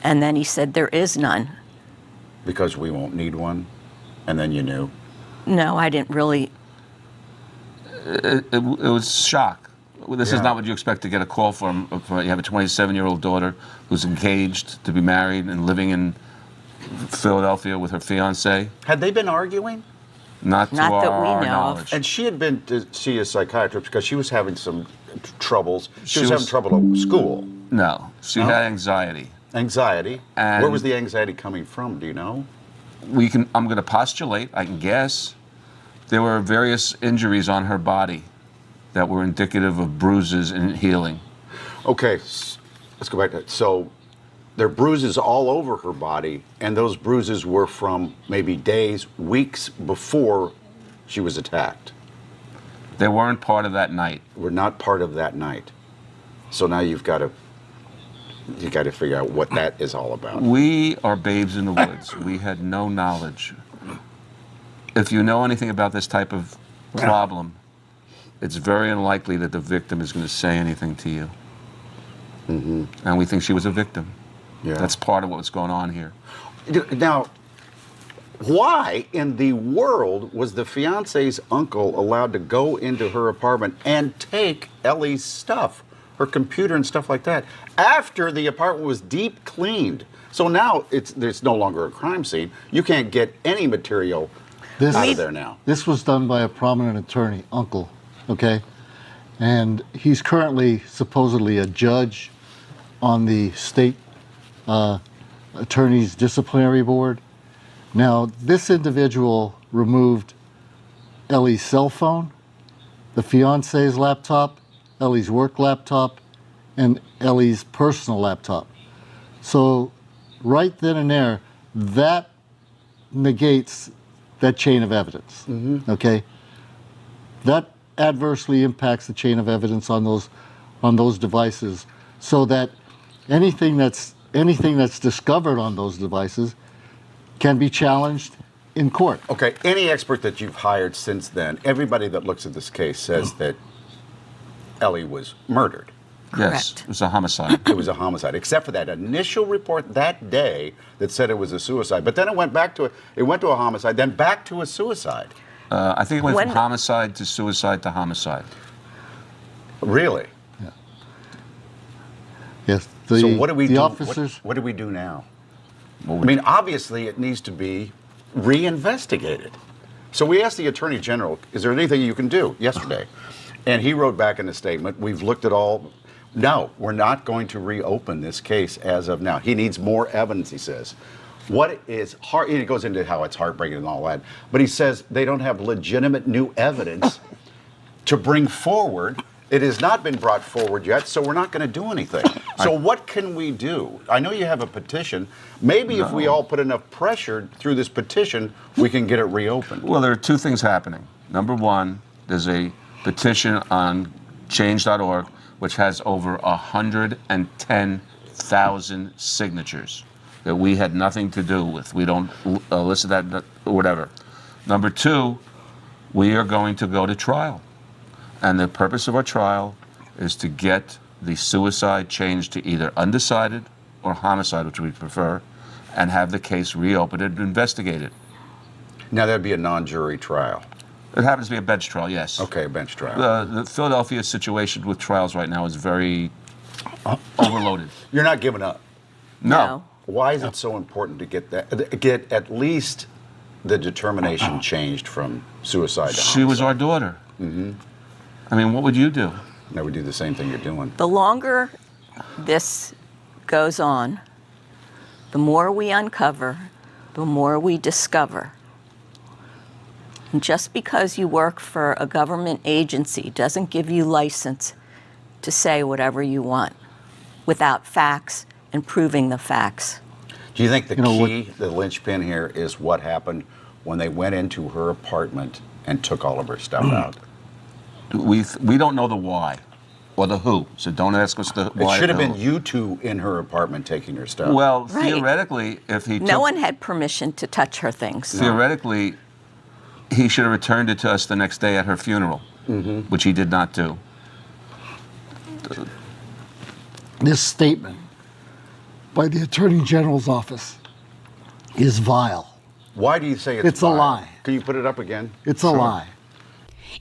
And then he said, there is none. Because we won't need one? And then you knew? No, I didn't really. It was shock. This is not what you expect to get a call from. You have a 27-year-old daughter who's engaged to be married and living in Philadelphia with her fiance. Had they been arguing? Not that we know knowledge. of. And she had been to see a psychiatrist because she was having some troubles. She was having trouble at school. No, she had anxiety. Anxiety? And where was the anxiety coming from? Do you know? I'm going to postulate, I can guess. There were various injuries on her body that were indicative of bruises and healing. Okay, let's go back to that. So there are bruises all over her body, and those bruises were from maybe days, weeks before she was attacked. They weren't part of that night. Were not part of that night. So now you've got to figure out what that is all about. We are babes in the woods. We had no knowledge. If you know anything about this type of problem, it's very unlikely that the victim is going to say anything to you. Mm-hmm. And we think she was a victim. Yeah. That's part of what's going on here. Now, Why in the world was the fiance's uncle allowed to go into her apartment and take Ellie's stuff, her computer and stuff like that, after the apartment was deep cleaned? So now there's no longer a crime scene. You can't get any material out of there now. This was done by a prominent attorney, uncle, okay? And he's currently supposedly a judge on the state attorney's disciplinary board. Now, this individual removed Ellie's cell phone, the fiance's laptop, Ellie's work laptop, and Ellie's personal laptop. So right then and there, that negates that chain of evidence, okay? That adversely impacts the chain of evidence on those devices, so that anything that's discovered on those devices can be challenged in court. Okay, any expert that you've hired since then, everybody that looks at this case says that Ellie was murdered. Yes, it was a homicide. It was a homicide, except for that initial report that day that said it was a suicide. But then it went to a homicide, then back to a suicide. I think it went from homicide to suicide to homicide. Really? Yeah. Yes. So what do we do? Officers, what do we do now? I mean, obviously it needs to be reinvestigated. So we asked the Attorney General, is there anything you can do yesterday? And he wrote back in a statement, we've looked at all. No, we're not going to reopen this case as of now. He needs more evidence, he says. What is hard, he goes into how it's heartbreaking and all that, but he says they don't have legitimate new evidence to bring forward. It has not been brought forward yet, so we're not going to do anything. So what can we do? I know you have a petition. Maybe if we all put enough pressure through this petition, we can get it reopened. Well, there are two things happening. Number one, there's a petition on change.org, which has over 110,000 signatures that we had nothing to do with. We don't listen to that or whatever. Number two, we are going to go to trial. And the purpose of our trial is to get the suicide changed to either undecided or homicide, which we prefer, and have the case reopened and investigated. Now, that'd be a non-jury trial. It happens to be a bench trial, yes. Okay, a bench trial. The Philadelphia situation with trials right now is very overloaded. You're not giving up? No. Why is it so important to get at least the determination changed from suicide to homicide? She was our daughter. Mm-hmm. I mean, what would you do? I would do the same thing you're doing. The longer this goes on, the more we uncover, the more we discover. And just because you work for a government agency doesn't give you license to say whatever you want without facts and proving the facts. Do you think the key, the linchpin here, is what happened when they went into her apartment and took all of her stuff out? We don't know the why or the who, so don't ask us the why. It should have been you two in her apartment taking her stuff. Well, theoretically, if he No one had permission to touch her things. Theoretically, he should have returned it to us the next day at her funeral, which he did not do. this statement by the Attorney General's office is vile. Why do you say it's a lie? Can you put it up again? It's a lie.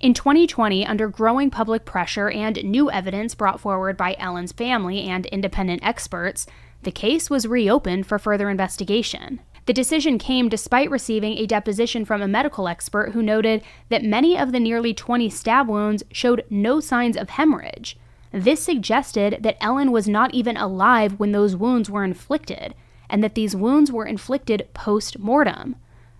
In 2020, under growing public pressure and new evidence brought forward by Ellen's family and independent experts, the case was reopened for further investigation. The decision came despite receiving a deposition from a medical expert who noted that many of the nearly 20 stab wounds showed no signs of hemorrhage. This suggested that Ellen was not even alive when those wounds were inflicted, and that these wounds were inflicted post-mortem.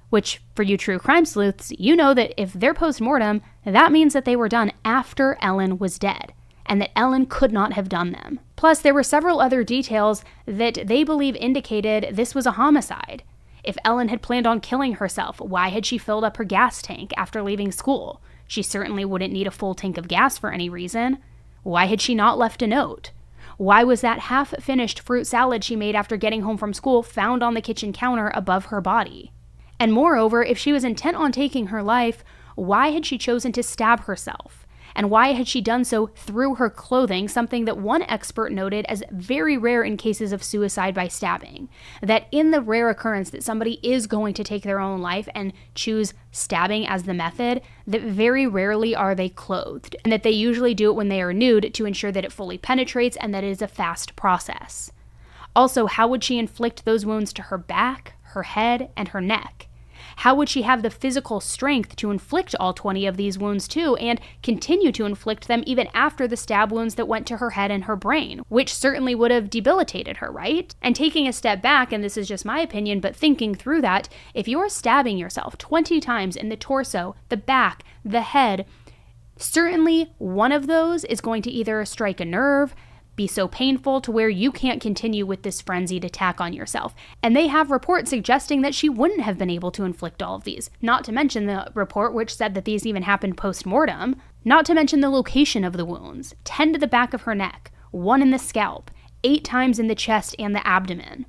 Which, for you true crime sleuths, you know that if they're post-mortem, that means that they were done after Ellen was dead, and that Ellen could not have done them. Plus, there were several other details that they believe indicated this was a homicide. If Ellen had planned on killing herself, why had she filled up her gas tank after leaving school? She certainly wouldn't need a full tank of gas for any reason. Why had she not left a note? Why was that half-finished fruit salad she made after getting home from school found on the kitchen counter above her body? And moreover, if she was intent on taking her life, why had she chosen to stab herself? And why had she done so through her clothing, something that one expert noted as very rare in cases of suicide by stabbing? That in the rare occurrence that somebody is going to take their own life and choose stabbing as the method, that very rarely are they clothed, and that they usually do it when they are nude to ensure that it fully penetrates and that it is a fast process. Also, how would she inflict those wounds to her back, her head, and her neck? How would she have the physical strength to inflict all 20 of these wounds too, and continue to inflict them even after the stab wounds that went to her head and her brain, which certainly would have debilitated her, right? And taking a step back, and this is just my opinion, but thinking through that, if you're stabbing yourself 20 times in the torso, the back, the head, certainly one of those is going to either strike a nerve, be so painful to where you can't continue with this frenzied attack on yourself. And they have reports suggesting that she wouldn't have been able to inflict all of these. Not to mention the report which said that these even happened post-mortem. Not to mention the location of the wounds. 10 to the back of her neck, 1 in the scalp, 8 times in the chest and the abdomen.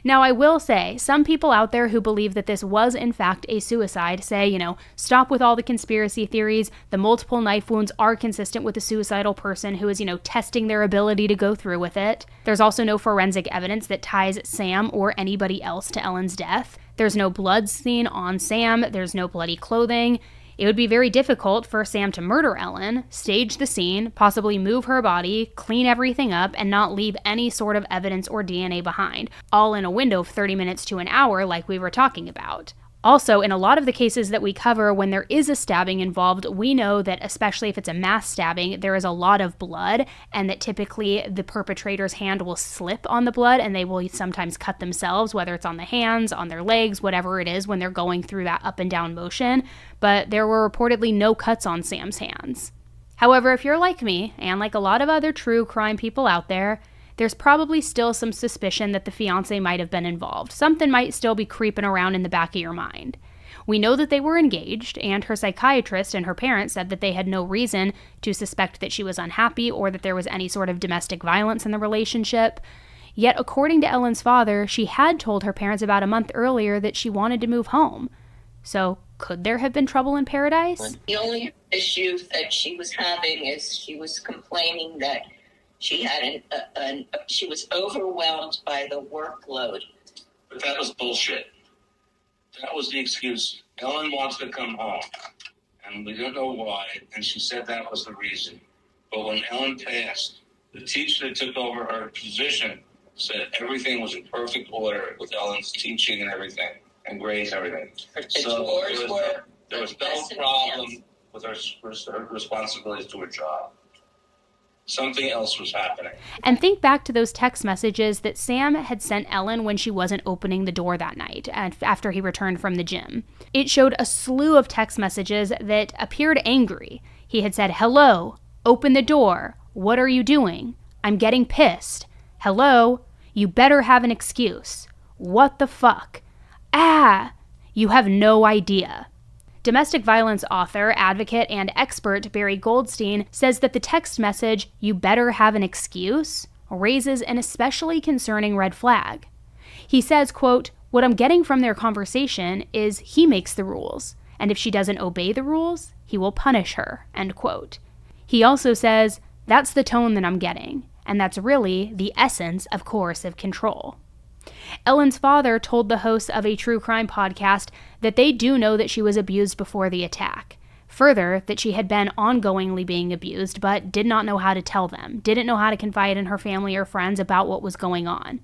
Now, I will say, some people out there who believe that this was in fact a suicide say, stop with all the conspiracy theories. The multiple knife wounds are consistent with a suicidal person who is, testing their ability to go through with it. There's also no forensic evidence that ties Sam or anybody else to Ellen's death. There's no blood seen on Sam. There's no bloody clothing. It would be very difficult for Sam to murder Ellen, stage the scene, possibly move her body, clean everything up, and not leave any sort of evidence or DNA behind, all in a window of 30 minutes to an hour like we were talking about. Also, in a lot of the cases that we cover, when there is a stabbing involved, we know that especially if it's a mass stabbing, there is a lot of blood, and that typically the perpetrator's hand will slip on the blood, and they will sometimes cut themselves, whether it's on the hands, on their legs, whatever it is, when they're going through that up and down motion. But there were reportedly no cuts on Sam's hands. However, if you're like me, and like a lot of other true crime people out there, there's probably still some suspicion that the fiancé might have been involved. Something might still be creeping around in the back of your mind. We know that they were engaged, and her psychiatrist and her parents said that they had no reason to suspect that she was unhappy or that there was any sort of domestic violence in the relationship. Yet, according to Ellen's father, she had told her parents about a month earlier that she wanted to move home. So, could there have been trouble in paradise? The only issue that she was having is she was complaining that she had she was overwhelmed by the workload. But that was bullshit. That was the excuse. Ellen wants to come home, and we don't know why, and she said that was the reason. But when Ellen passed, the teacher that took over her position said everything was in perfect order with Ellen's teaching and everything, and grades and everything. So there was no problem with her responsibilities to her job. Something else was happening. And think back to those text messages that Sam had sent Ellen when she wasn't opening the door that night after he returned from the gym. It showed a slew of text messages that appeared angry. He had said, "Hello, open the door. What are you doing? I'm getting pissed. Hello, you better have an excuse. What the fuck? Ah, you have no idea." Domestic violence author, advocate, and expert Barry Goldstein says that the text message, "you better have an excuse," raises an especially concerning red flag. He says, quote, "What I'm getting from their conversation is he makes the rules, and if she doesn't obey the rules, he will punish her," end quote. He also says, "That's the tone that I'm getting, and that's really the essence of coercive control." Ellen's father told the hosts of a true crime podcast that they do know that she was abused before the attack. Further, that she had been ongoingly being abused, but did not know how to tell them, didn't know how to confide in her family or friends about what was going on.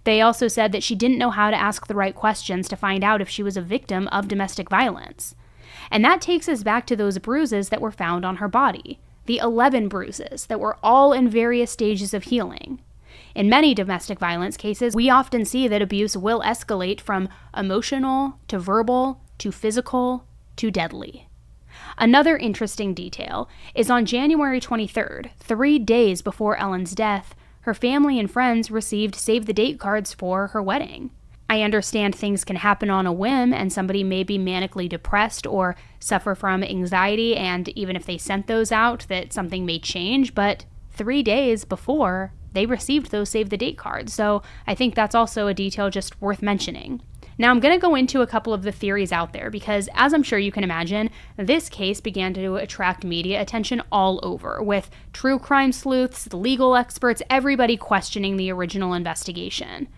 They also said that she didn't know how to ask the right questions to find out if she was a victim of domestic violence. And that takes us back to those bruises that were found on her body, the 11 bruises that were all in various stages of healing. In many domestic violence cases, we often see that abuse will escalate from emotional to verbal to physical to deadly. Another interesting detail is on January 23rd, 3 days before Ellen's death, her family and friends received save-the-date cards for her wedding. I understand things can happen on a whim and somebody may be manically depressed or suffer from anxiety, and even if they sent those out, that something may change, but 3 days before, they received those save-the-date cards, so I think that's also a detail just worth mentioning. Now, I'm going to go into a couple of the theories out there because, as I'm sure you can imagine, this case began to attract media attention all over, with true crime sleuths, the legal experts, everybody questioning the original investigation.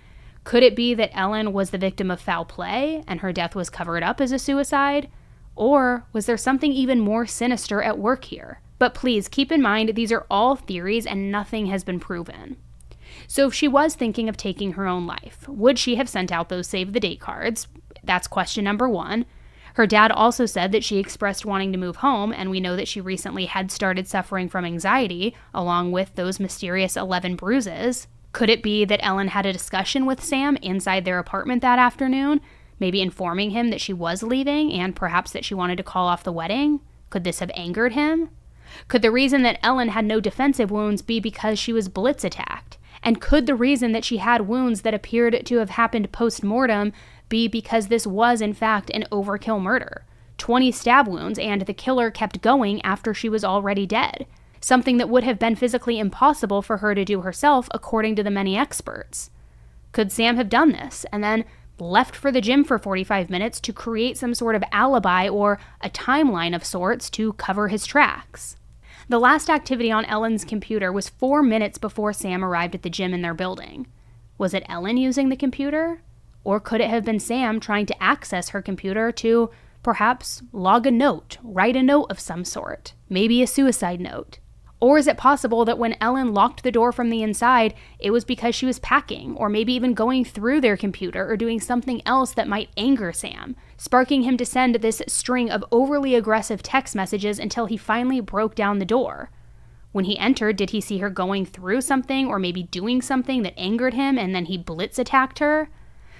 Could it be that Ellen was the victim of foul play and her death was covered up as a suicide? Or was there something even more sinister at work here? But please keep in mind, these are all theories and nothing has been proven. So if she was thinking of taking her own life, would she have sent out those save the date cards? That's question number one. Her dad also said that she expressed wanting to move home, and we know that she recently had started suffering from anxiety, along with those mysterious 11 bruises. Could it be that Ellen had a discussion with Sam inside their apartment that afternoon, maybe informing him that she was leaving and perhaps that she wanted to call off the wedding? Could this have angered him? Could the reason that Ellen had no defensive wounds be because she was blitz attacked? And could the reason that she had wounds that appeared to have happened post-mortem be because this was, in fact, an overkill murder? 20 stab wounds, and the killer kept going after she was already dead. Something that would have been physically impossible for her to do herself, according to the many experts. Could Sam have done this, and then left for the gym for 45 minutes to create some sort of alibi or a timeline of sorts to cover his tracks? The last activity on Ellen's computer was 4 minutes before Sam arrived at the gym in their building. Was it Ellen using the computer? Or could it have been Sam trying to access her computer to perhaps log a note, write a note of some sort, maybe a suicide note? Or is it possible that when Ellen locked the door from the inside, it was because she was packing, or maybe even going through their computer or doing something else that might anger Sam, sparking him to send this string of overly aggressive text messages until he finally broke down the door? When he entered, did he see her going through something or maybe doing something that angered him and then he blitz attacked her?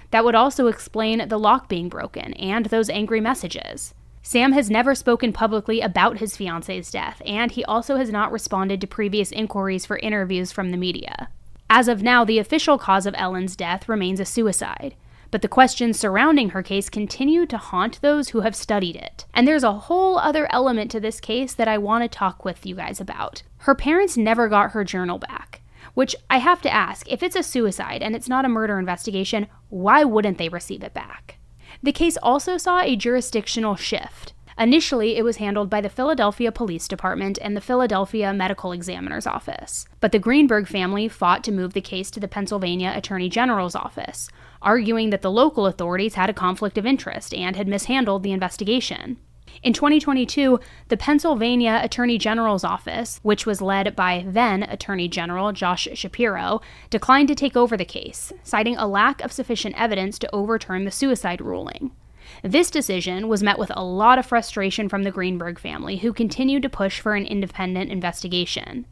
That would also explain the lock being broken and those angry messages. Sam has never spoken publicly about his fiance's death, and he also has not responded to previous inquiries for interviews from the media. As of now, the official cause of Ellen's death remains a suicide, but the questions surrounding her case continue to haunt those who have studied it. And there's a whole other element to this case that I want to talk with you guys about. Her parents never got her journal back, which I have to ask, if it's a suicide and it's not a murder investigation, why wouldn't they receive it back? The case also saw a jurisdictional shift. Initially, it was handled by the Philadelphia Police Department and the Philadelphia Medical Examiner's Office, but the Greenberg family fought to move the case to the Pennsylvania Attorney General's office, arguing that the local authorities had a conflict of interest and had mishandled the investigation. In 2022, the Pennsylvania Attorney General's office, which was led by then Attorney General Josh Shapiro, declined to take over the case, citing a lack of sufficient evidence to overturn the suicide ruling. This decision was met with a lot of frustration from the Greenberg family, who continued to push for an independent investigation.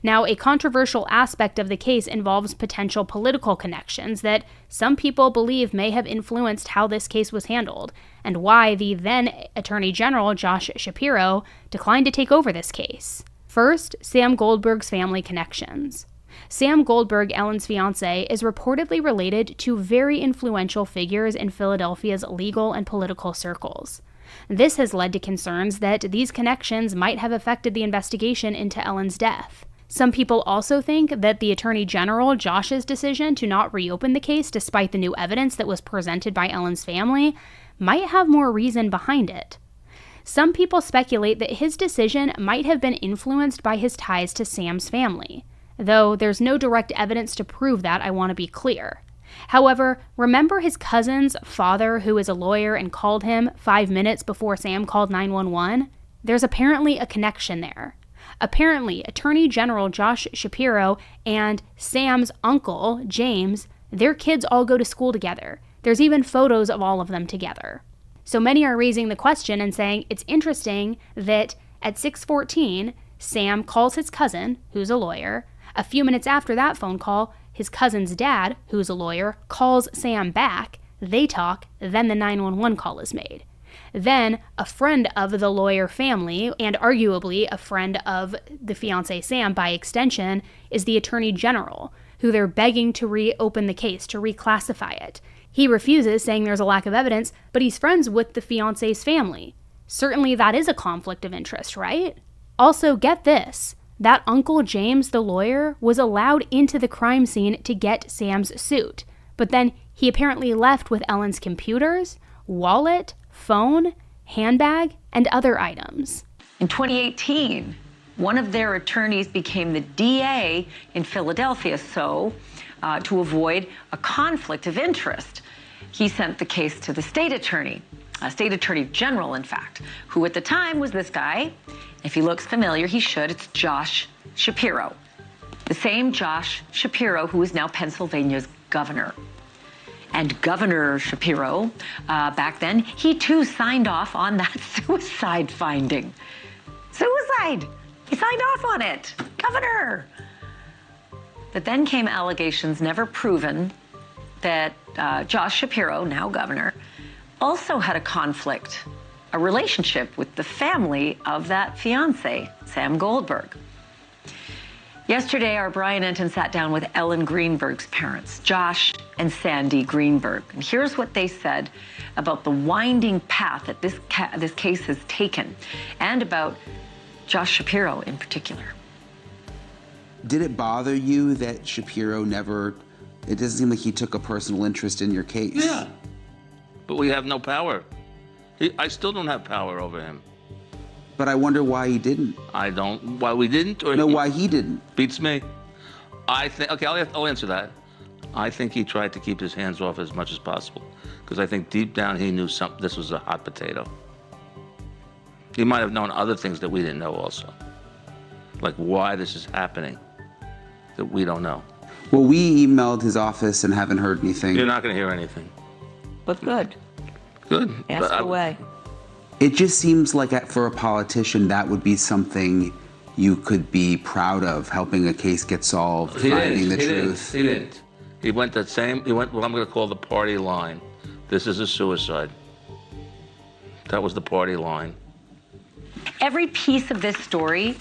Now, a controversial aspect of the case involves potential political connections that some people believe may have influenced how this case was handled, and why the then Attorney General Josh Shapiro declined to take over this case. First, Sam Goldberg's family connections. Sam Goldberg, Ellen's fiancé, is reportedly related to very influential figures in Philadelphia's legal and political circles. This has led to concerns that these connections might have affected the investigation into Ellen's death. Some people also think that the Attorney General, Josh's decision to not reopen the case despite the new evidence that was presented by Ellen's family might have more reason behind it. Some people speculate that his decision might have been influenced by his ties to Sam's family, though there's no direct evidence to prove that, I want to be clear. However, remember his cousin's father, who is a lawyer, and called him 5 minutes before Sam called 911? There's apparently a connection there. Apparently, Attorney General Josh Shapiro and Sam's uncle, James, their kids all go to school together. There's even photos of all of them together. So many are raising the question and saying it's interesting that at 6:14, Sam calls his cousin, who's a lawyer. A few minutes after that phone call, his cousin's dad, who's a lawyer, calls Sam back. They talk, then the 911 call is made. Then a friend of the lawyer family, and arguably a friend of the fiancé Sam by extension, is the Attorney General, who they're begging to reopen the case, to reclassify it. He refuses, saying there's a lack of evidence, but he's friends with the fiancé's family. Certainly that is a conflict of interest, right? Also, get this. That Uncle James, the lawyer, was allowed into the crime scene to get Sam's suit, but then He apparently left with Ellen's computers, wallet, phone, handbag, and other items. In 2018, one of their attorneys became the DA in Philadelphia, to avoid a conflict of interest, he sent the case to the state attorney general, in fact, who at the time was this guy. If he looks familiar, he should. It's Josh Shapiro, the same Josh Shapiro who is now Pennsylvania's governor. And Governor Shapiro, back then, he too signed off on that suicide finding. Suicide! He signed off on it. Governor! But then came allegations, never proven, that Josh Shapiro, now governor, also had a conflict, a relationship with the family of that fiance, Sam Goldberg. Yesterday, our Brian Enton sat down with Ellen Greenberg's parents, Josh and Sandy Greenberg. And here's what they said about the winding path that this case has taken, and about Josh Shapiro in particular. Did it bother you that Shapiro it doesn't seem like he took a personal interest in your case? Yeah, but we have no power. I still don't have power over him. But I wonder why he didn't. Why we didn't? Or why he didn't. Beats me. Okay, I'll answer that. I think he tried to keep his hands off as much as possible, because I think deep down he knew this was a hot potato. He might have known other things that we didn't know also, like why this is happening that we don't know. Well, we emailed his office and haven't heard anything. You're not going to hear anything. But good. Good. Ask away. It just seems like for a politician, that would be something you could be proud of, helping a case get solved, finding the truth. He didn't. He went what I'm going to call the party line. This is a suicide. That was the party line. Every piece of this story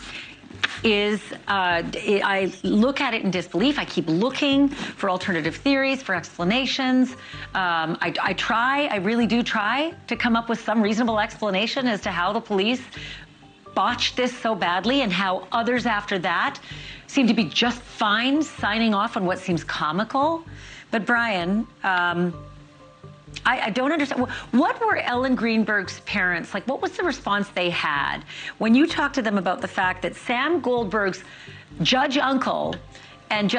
is, I look at it in disbelief. I keep looking for alternative theories, for explanations. I really do try to come up with some reasonable explanation as to how the police botched this so badly, and how others after that seem to be just fine signing off on what seems comical. But Brian, I don't understand. What were Ellen Greenberg's parents like? What was the response they had when you talked to them about the fact that Sam Goldberg's judge uncle and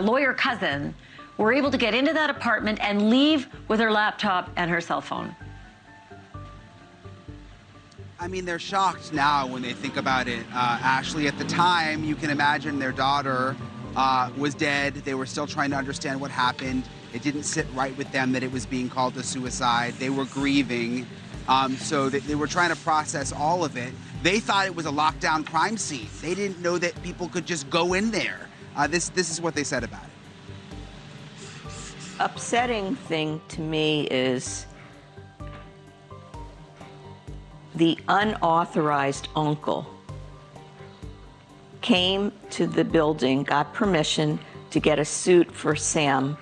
lawyer cousin were able to get into that apartment and leave with her laptop and her cell phone? I mean, they're shocked now when they think about it. Ashley, at the time, you can imagine their daughter was dead. They were still trying to understand what happened. It didn't sit right with them that it was being called a suicide. They were grieving, so they were trying to process all of it. They thought it was a lockdown crime scene. They didn't know that people could just go in there. This is what they said about it. Upsetting thing to me is the unauthorized uncle came to the building, got permission to get a suit for Sam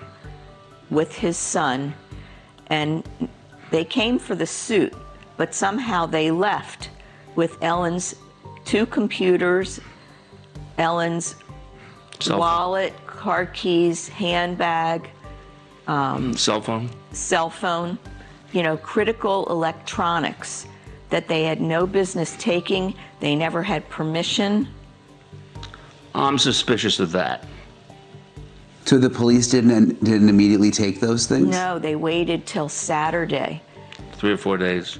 with his son, and they came for the suit, but somehow they left with Ellen's 2 computers, Ellen's wallet, car keys, handbag, cell phone, critical electronics that they had no business taking. They never had permission. I'm suspicious of that. So the police didn't immediately take those things? No, they waited till Saturday. 3 or 4 days.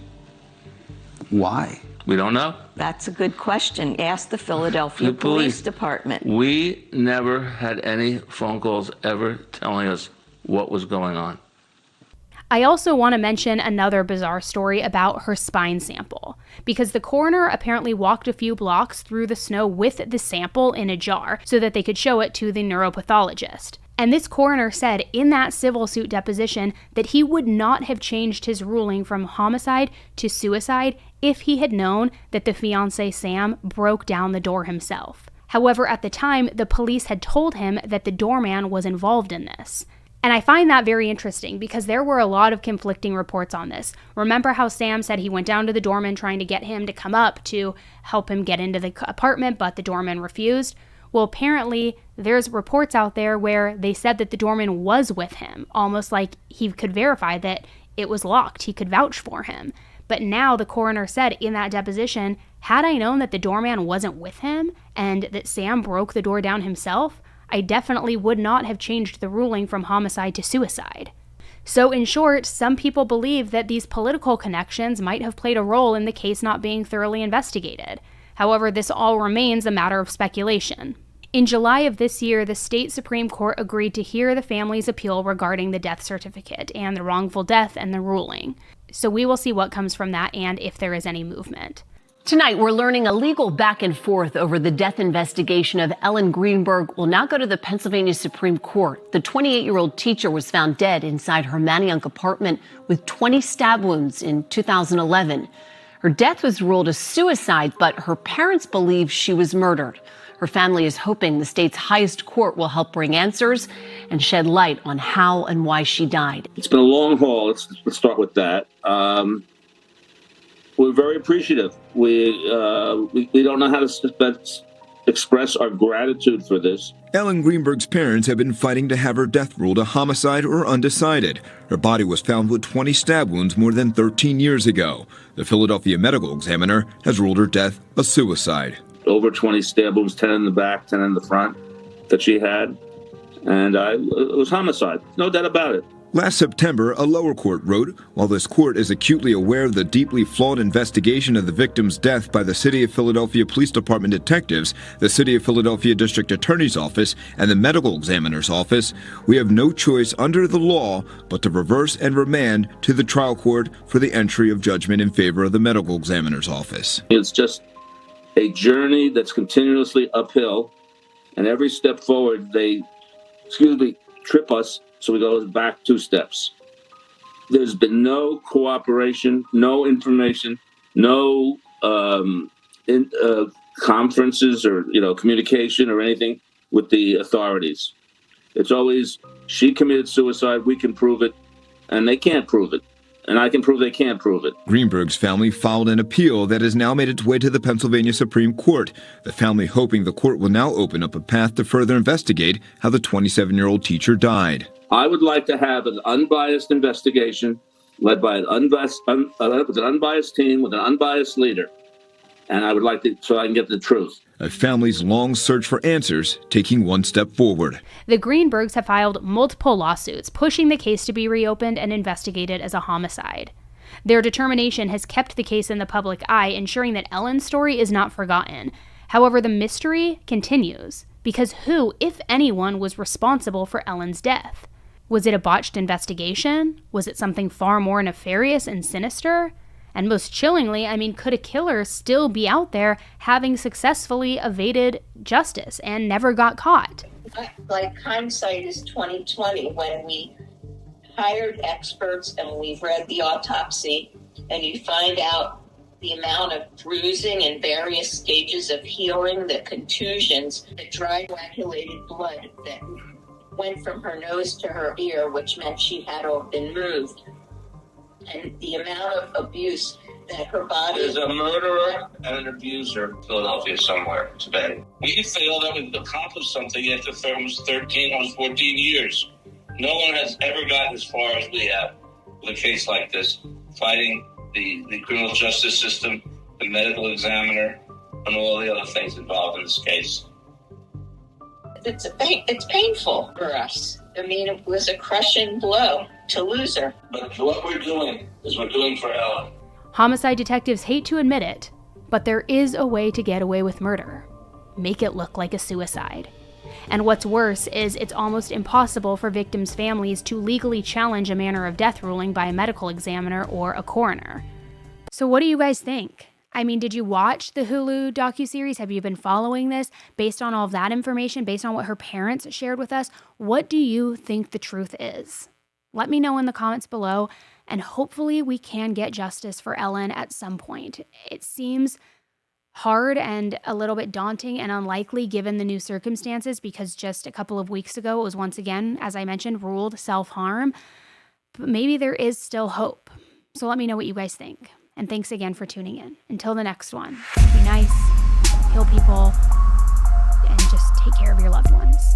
Why? We don't know. That's a good question. Ask the Philadelphia Police Department. We never had any phone calls ever telling us what was going on. I also want to mention another bizarre story about her spine sample, because the coroner apparently walked a few blocks through the snow with the sample in a jar so that they could show it to the neuropathologist. And this coroner said in that civil suit deposition that he would not have changed his ruling from homicide to suicide if he had known that the fiancé Sam broke down the door himself. However, at the time, the police had told him that the doorman was involved in this. And I find that very interesting because there were a lot of conflicting reports on this. Remember how Sam said he went down to the doorman trying to get him to come up to help him get into the apartment, but the doorman refused? Well, apparently there's reports out there where they said that the doorman was with him, almost like he could verify that it was locked. He could vouch for him. But now the coroner said in that deposition, had I known that the doorman wasn't with him and that Sam broke the door down himself, I definitely would not have changed the ruling from homicide to suicide. So in short, some people believe that these political connections might have played a role in the case not being thoroughly investigated. However, this all remains a matter of speculation. In July of this year, the state Supreme Court agreed to hear the family's appeal regarding the death certificate and the wrongful death and the ruling. So we will see what comes from that and if there is any movement. Tonight, we're learning a legal back and forth over the death investigation of Ellen Greenberg will now go to the Pennsylvania Supreme Court. The 28-year-old teacher was found dead inside her Manayunk apartment with 20 stab wounds in 2011. Her death was ruled a suicide, but her parents believe she was murdered. Her family is hoping the state's highest court will help bring answers and shed light on how and why she died. It's been a long haul. Let's start with that. We're very appreciative. We don't know how to express our gratitude for this. Ellen Greenberg's parents have been fighting to have her death ruled a homicide or undecided. Her body was found with 20 stab wounds more than 13 years ago. The Philadelphia medical examiner has ruled her death a suicide. Over 20 stab wounds, 10 in the back, 10 in the front that she had. And it was homicide. No doubt about it. Last September, a lower court wrote, while this court is acutely aware of the deeply flawed investigation of the victim's death by the City of Philadelphia Police Department detectives, the City of Philadelphia District Attorney's Office, and the Medical Examiner's Office, we have no choice under the law but to reverse and remand to the trial court for the entry of judgment in favor of the Medical Examiner's Office. It's just a journey that's continuously uphill, and every step forward, they trip us. So we go back 2 steps. There's been no cooperation, no information, no conferences or communication or anything with the authorities. It's always, she committed suicide, we can prove it, and they can't prove it. And I can prove they can't prove it. Greenberg's family filed an appeal that has now made its way to the Pennsylvania Supreme Court. The family hoping the court will now open up a path to further investigate how the 27-year-old teacher died. I would like to have an unbiased investigation led by an unbiased team with an unbiased leader. And I would like to, so I can get the truth. A family's long search for answers taking one step forward. The Greenbergs have filed multiple lawsuits, pushing the case to be reopened and investigated as a homicide. Their determination has kept the case in the public eye, ensuring that Ellen's story is not forgotten. However, the mystery continues, because who, if anyone, was responsible for Ellen's death? Was it a botched investigation? Was it something far more nefarious and sinister? And most chillingly, could a killer still be out there having successfully evaded justice and never got caught? Like hindsight is 20/20 when we hired experts and we've read the autopsy and you find out the amount of bruising and various stages of healing, the contusions, the dry coagulated blood that went from her nose to her ear, which meant she had all been moved. And the amount of abuse that her body... There's a murderer and an abuser in Philadelphia somewhere today. We feel that we've accomplished something after almost 14 years. No one has ever gotten as far as we have with a case like this, fighting the criminal justice system, the medical examiner, and all the other things involved in this case. It's painful for us. It was a crushing blow to lose her. But what we're doing is we're doing for Ellen. Homicide detectives hate to admit it, but there is a way to get away with murder. Make it look like a suicide. And what's worse is it's almost impossible for victims' families to legally challenge a manner of death ruling by a medical examiner or a coroner. So what do you guys think? Did you watch the Hulu docuseries? Have you been following this? Based on all of that information, based on what her parents shared with us, what do you think the truth is? Let me know in the comments below, and hopefully we can get justice for Ellen at some point. It seems hard and a little bit daunting and unlikely given the new circumstances, because just a couple of weeks ago it was once again, as I mentioned, ruled self-harm. But maybe there is still hope. So let me know what you guys think. And thanks again for tuning in. Until the next one, be nice, kill people, and just take care of your loved ones.